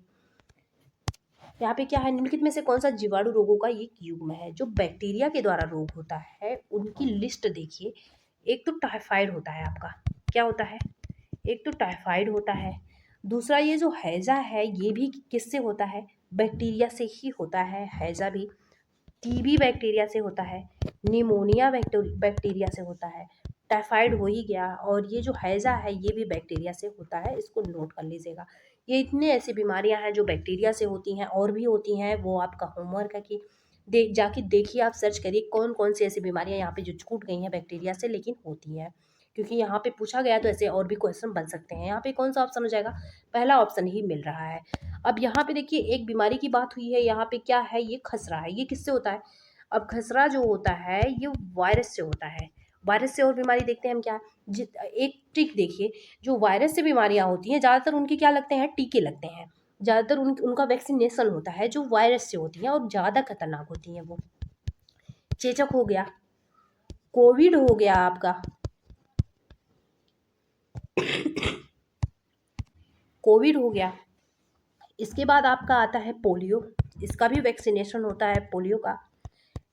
यहाँ पे क्या है, निम्नलिखित में से कौन सा जीवाणु रोगों का एक युग्म है जो बैक्टीरिया के द्वारा रोग होता है, उनकी लिस्ट देखिए। एक तो टाइफाइड होता है आपका, क्या होता है, एक तो टाइफाइड होता है। दूसरा ये जो हैजा है ये भी किससे होता है, बैक्टीरिया से ही होता है, हैजा भी। TB बैक्टीरिया से होता है, निमोनिया बैक्टीरिया से होता है, टाइफाइड हो ही गया, और ये जो हैजा है ये भी बैक्टीरिया से होता है, इसको नोट कर लीजिएगा। ये इतने ऐसी बीमारियां हैं जो बैक्टीरिया से होती हैं, और भी होती हैं, वो आपका होमवर्क है कि जाके देखिए, आप सर्च करिए कौन कौन सी ऐसी बीमारियां यहाँ पे जो छूट गई हैं बैक्टीरिया से लेकिन होती हैं, क्योंकि यहाँ पे पूछा गया तो ऐसे और भी क्वेश्चन बन सकते हैं। यहाँ पे कौन सा ऑप्शन हो जाएगा, पहला ऑप्शन ही मिल रहा है। अब यहाँ पे देखिए एक बीमारी की बात हुई है, यहाँ पे क्या है, ये खसरा है, ये किससे होता है। अब खसरा जो होता है ये वायरस से होता है। वायरस से और बीमारी देखते हैं हम क्या, एक ट्रिक देखिए, जो वायरस से बीमारियां होती हैं ज़्यादातर उनके क्या लगते हैं, टीके लगते हैं, ज़्यादातर उनका वैक्सीनेशन होता है जो वायरस से होती हैं और ज़्यादा खतरनाक होती हैं वो। चेचक हो गया, कोविड हो गया आपका, कोविड हो गया। इसके बाद आपका आता है पोलियो, इसका भी वैक्सीनेशन होता है पोलियो का।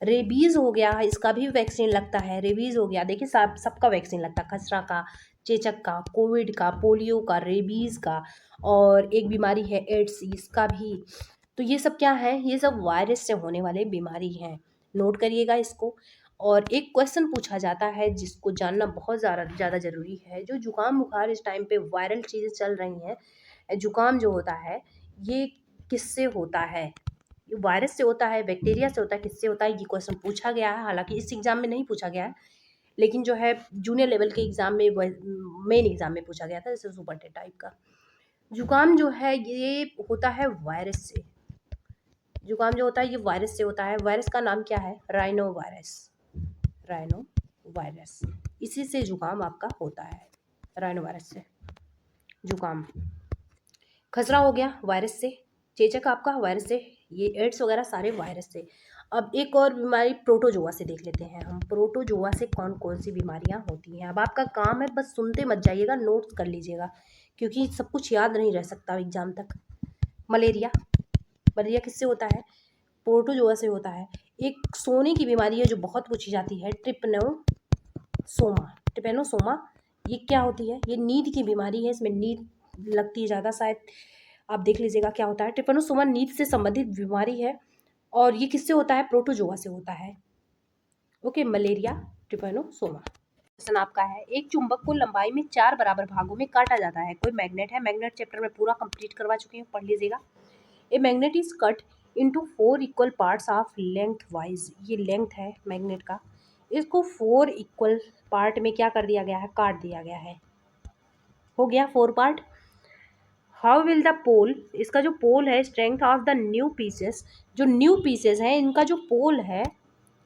रेबीज हो गया, इसका भी वैक्सीन लगता है, रेबीज हो गया, देखिए सबका वैक्सीन लगता है, खसरा का, चेचक का, कोविड का, पोलियो का, रेबीज का, और एक बीमारी है एड्स, इसका भी। तो ये सब क्या है, ये सब वायरस से होने वाले बीमारी हैं, नोट करिएगा इसको। और एक क्वेश्चन पूछा जाता है जिसको जानना बहुत ज़्यादा ज़रूरी है, जो जुकाम बुखार इस टाइम पे वायरल चीज़ें चल रही हैं, जुकाम जो होता है ये किससे होता है, ये वायरस से होता है, बैक्टीरिया से होता है, किससे होता है, ये क्वेश्चन पूछा गया है। हालांकि इस एग्जाम में नहीं पूछा गया है, लेकिन जो है जूनियर लेवल के एग्जाम में, मेन एग्जाम में पूछा गया था, जैसे सुपर टेट टाइप का। जुकाम जो है ये होता है वायरस से, जुकाम जो होता है ये वायरस से होता है। वायरस का नाम क्या है? Rhino virus. राइनो वायरस, इसी से जुकाम आपका होता है, राइनो वायरस से जुकाम। खसरा हो गया वायरस से, चेचक आपका वायरस से, ये एड्स वगैरह सारे वायरस से। अब एक और बीमारी प्रोटोजोआ से देख लेते हैं हम। प्रोटोजोआ से कौन कौन सी बीमारियां होती हैं? अब आपका काम है बस सुनते मत जाइएगा, नोट्स कर लीजिएगा, क्योंकि सब कुछ याद नहीं रह सकता एग्जाम तक। मलेरिया, मलेरिया किससे होता है? प्रोटोजोआ से होता है। एक सोने की बीमारी है जो बहुत पूछी जाती है, ट्रिपनोसोमा। ट्रिपेनोसोमा ये क्या होती है? ये नींद की बीमारी है, इसमें नींद लगती है ज़्यादा, शायद आप देख लीजिएगा क्या होता है। ट्रिपेनोसोमा नींद से संबंधित बीमारी है और ये किससे होता है? प्रोटोजोआ से होता है। Okay, malaria, Trypanosoma. क्वेश्चन आपका है, एक चुंबक को लंबाई में 4 बराबर भागों में काटा जाता है। कोई मैग्नेट है, मैग्नेट चैप्टर में पूरा कंप्लीट करवा चुकी हूँ, पढ़ लीजिएगा। A magnet is cut into 4 equal parts of length wise. ये लेंथ है मैग्नेट का, इसको 4 इक्वल पार्ट में क्या कर दिया गया है? काट दिया गया है। हो गया 4 पार्ट। हाउ विल द पोल, इसका जो पोल है, strength of the new pieces, जो न्यू पीसेस हैं इनका जो पोल है,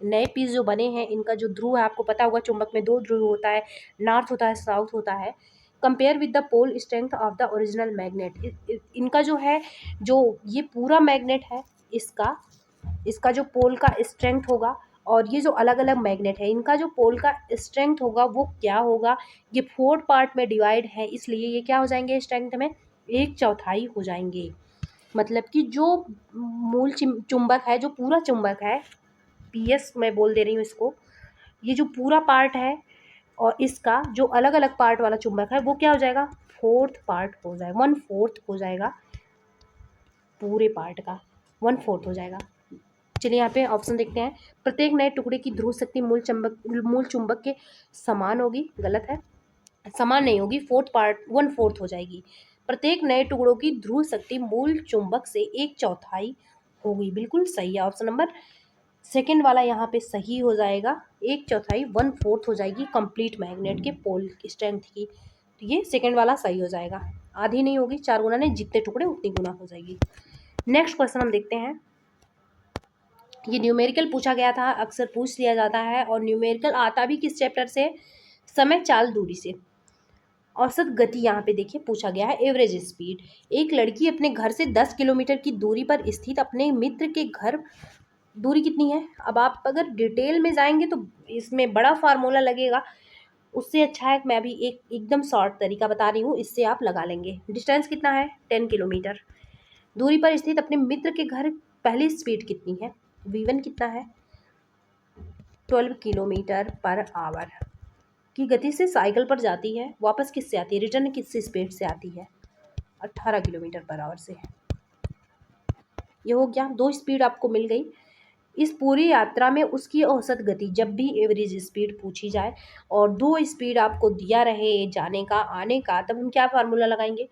नए पीस जो बने हैं, इनका जो ध्रुव है, आपको पता होगा चुंबक में 2 ध्रुव होता है, नॉर्थ होता है, साउथ होता है। Compare with the pole strength of the original magnet. इनका जो है, जो ये पूरा मैग्नेट है, इसका इसका जो पोल का स्ट्रेंथ होगा और ये जो अलग अलग मैग्नेट है इनका जो पोल का स्ट्रेंथ होगा वो क्या होगा? ये 4 पार्ट में डिवाइड है, इसलिए ये क्या हो जाएंगे? स्ट्रेंथ में 1/4 हो जाएंगे। मतलब कि जो मूल चुंबक है, जो पूरा चुंबक है, पीएस मैं बोल दे रही हूँ इसको, ये जो पूरा पार्ट है और इसका जो अलग अलग पार्ट वाला चुंबक है वो क्या हो जाएगा? 4th पार्ट हो जाएगा, 1/4 हो जाएगा पूरे पार्ट का, 1/4 हो जाएगा। चलिए यहाँ पे ऑप्शन देखते हैं। प्रत्येक नए टुकड़े की ध्रुव शक्ति मूल चुंबक के समान होगी। गलत है, समान नहीं होगी, 1/4 हो जाएगी। प्रत्येक नए टुकड़ों की ध्रुव शक्ति मूल चुंबक से 1/4 होगी। बिल्कुल सही है, ऑप्शन नंबर सेकंड वाला यहाँ पे सही हो जाएगा। 1/4 1/4 हो जाएगी कंप्लीट मैग्नेट के पोल की स्ट्रेंथ की, तो ये सेकंड वाला सही हो जाएगा। आधी नहीं होगी, 4 गुना नहीं, जितने टुकड़े उतनी गुना हो जाएगी। नेक्स्ट क्वेश्चन हम देखते हैं। ये न्यूमेरिकल पूछा गया था, अक्सर पूछ लिया जाता है, और न्यूमेरिकल आता भी किस चैप्टर से? समय चाल दूरी से। औसत गति यहाँ पे देखिए पूछा गया है, एवरेज स्पीड। एक लड़की अपने घर से 10 किलोमीटर की दूरी पर स्थित अपने मित्र के घर, दूरी कितनी है? अब आप अगर डिटेल में जाएंगे तो इसमें बड़ा फार्मूला लगेगा, उससे अच्छा है मैं अभी एकदम शॉर्ट तरीका बता रही हूँ, इससे आप लगा लेंगे। डिस्टेंस कितना है? 10 किलोमीटर। दूरी पर स्थित अपने मित्र के घर पहली स्पीड कितनी है? v1 कितना है? 12 किलोमीटर पर आवर की गति से साइकिल पर जाती है, वापस किससे आती है? रिटर्न किस स्पीड से आती है? 18 किलोमीटर पर आवर से। ये हो गया, 2 स्पीड आपको मिल गई। इस पूरी यात्रा में उसकी औसत गति, जब भी एवरेज स्पीड पूछी जाए और 2 स्पीड आपको दिया रहे जाने का आने का, तब हम क्या फार्मूला लगाएंगे?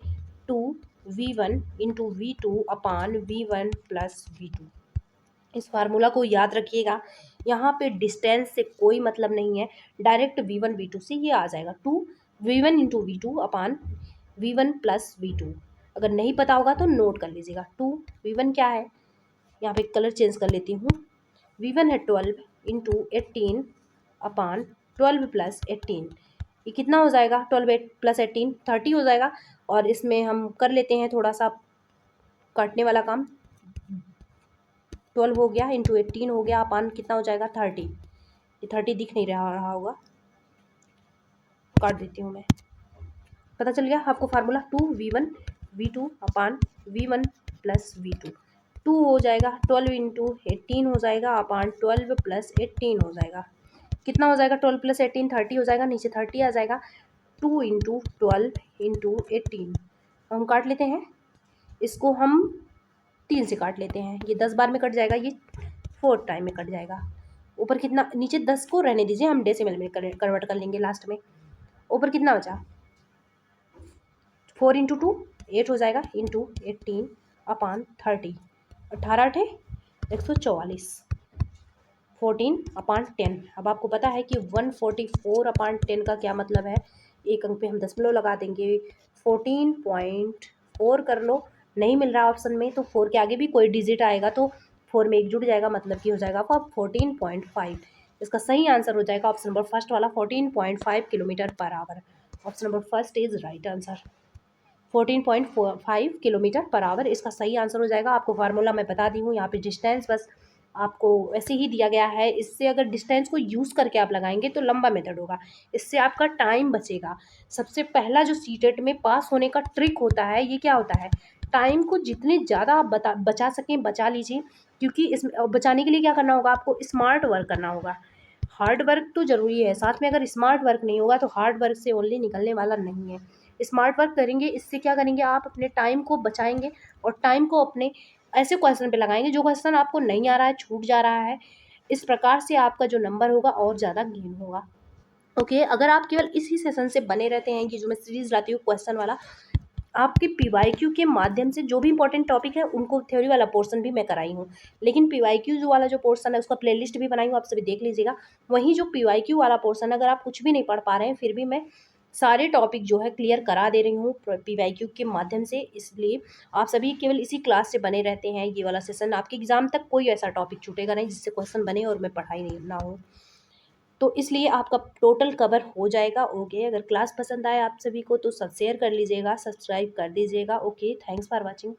2v1 इंटू v2 अपान v1 प्लस v2। इस फार्मूला को याद रखिएगा। यहाँ पे डिस्टेंस से कोई मतलब नहीं है, डायरेक्ट v1 v2 से ये आ जाएगा। 2v1 इंटू v2 अपान v1 प्लस v2। अगर नहीं पता होगा तो नोट कर लीजिएगा। 2v1 क्या है, यहाँ पे कलर चेंज कर लेती हूँ। v1 है 12 इंटू 18 अपान 12 प्लस 18। ये कितना हो जाएगा? 12 प्लस 18 30 हो जाएगा। और इसमें हम कर लेते हैं थोड़ा सा काटने वाला काम। 12 हो गया इंटू 18 हो गया अपान कितना हो जाएगा? 30। ये 30 दिख नहीं रहा होगा, काट देती हूँ मैं। पता चल गया आपको फार्मूला? 2v1 v2 अपान v1 प्लस v2। 2 हो जाएगा 12 इंटू 18 हो जाएगा अपान 12 प्लस 18 हो जाएगा। कितना हो जाएगा? 12 प्लस 18 30 हो जाएगा, नीचे 30 आ जाएगा। 2 इंटू 12 इंटू 18 हम काट लेते हैं, इसको हम 3 से काट लेते हैं। ये 10 बार में कट जाएगा, ये 4 टाइम में कट जाएगा। ऊपर कितना? नीचे 10 को रहने दीजिए, हम डेसिमल में कन्वर्ट कर लेंगे लास्ट में। ऊपर कितना बचा? 4 इंटू 2 8 हो जाएगा, इंटू 18 अपान 30। 18 8 144। 14 अपान 10। अब आपको पता है कि 144 अपान 10 का क्या मतलब है? एक अंक पे हम दशमलव लगा देंगे। 14.4 कर लो, नहीं मिल रहा ऑप्शन में तो 4 के आगे भी कोई डिजिट आएगा तो 4 में 1 जुड़ जाएगा, मतलब कि हो जाएगा आपका 14.5। इसका सही आंसर हो जाएगा ऑप्शन नंबर फर्स्ट वाला 14.5 kilometre per hour. Option number first is right answer. 14.5 kilometre per hour इसका सही आंसर हो जाएगा। आपको फार्मूला मैं बता दी हूँ, यहाँ पे डिस्टेंस बस आपको ऐसे ही दिया गया है। इससे अगर डिस्टेंस को यूज़ करके आप लगाएंगे तो लंबा मेथड होगा, इससे आपका टाइम बचेगा। सबसे पहला जो सीटेट में पास होने का ट्रिक होता है, ये क्या होता है, टाइम को जितने ज़्यादा आप बचा सकें बचा लीजिए, क्योंकि इस बचाने के लिए क्या करना होगा, आपको स्मार्ट वर्क करना होगा। हार्ड वर्क तो ज़रूरी है, साथ में अगर स्मार्ट वर्क नहीं होगा तो हार्ड वर्क से ओनली निकलने वाला नहीं है। स्मार्ट वर्क करेंगे, इससे क्या करेंगे, आप अपने टाइम को बचाएंगे और टाइम को अपने ऐसे क्वेश्चन पे लगाएंगे जो क्वेश्चन आपको नहीं आ रहा है, छूट जा रहा है। इस प्रकार से आपका जो नंबर होगा और ज़्यादा गेन होगा। ओके, अगर आप केवल इसी सेशन से बने रहते हैं कि जो मैं सीरीज लाती हूँ क्वेश्चन वाला, आपके पीवाईक्यू के माध्यम से जो भी इंपॉर्टेंट टॉपिक है उनको थ्योरी वाला पोर्शन भी मैं कराई हूँ, लेकिन पीवाईक्यू जो वाला जो पोर्शन है उसका प्लेलिस्ट भी बनाई हूँ, आप सभी देख लीजिएगा। वहीं जो पीवाईक्यू वाला पोर्शन, अगर आप कुछ भी नहीं पढ़ पा रहे हैं फिर भी मैं सारे टॉपिक जो है क्लियर करा दे रही हूँ पीवाईक्यू के माध्यम से। इसलिए आप सभी केवल इसी क्लास से बने रहते हैं, ये वाला सेशन आपके एग्जाम तक कोई ऐसा टॉपिक छूटेगा नहीं जिससे क्वेश्चन बने और मैं पढ़ाई नहीं ना हो, तो इसलिए आपका टोटल कवर हो जाएगा। ओके, अगर क्लास पसंद आए आप सभी को तो सब शेयर कर लीजिएगा, सब्सक्राइब कर दीजिएगा। Okay, thanks for watching.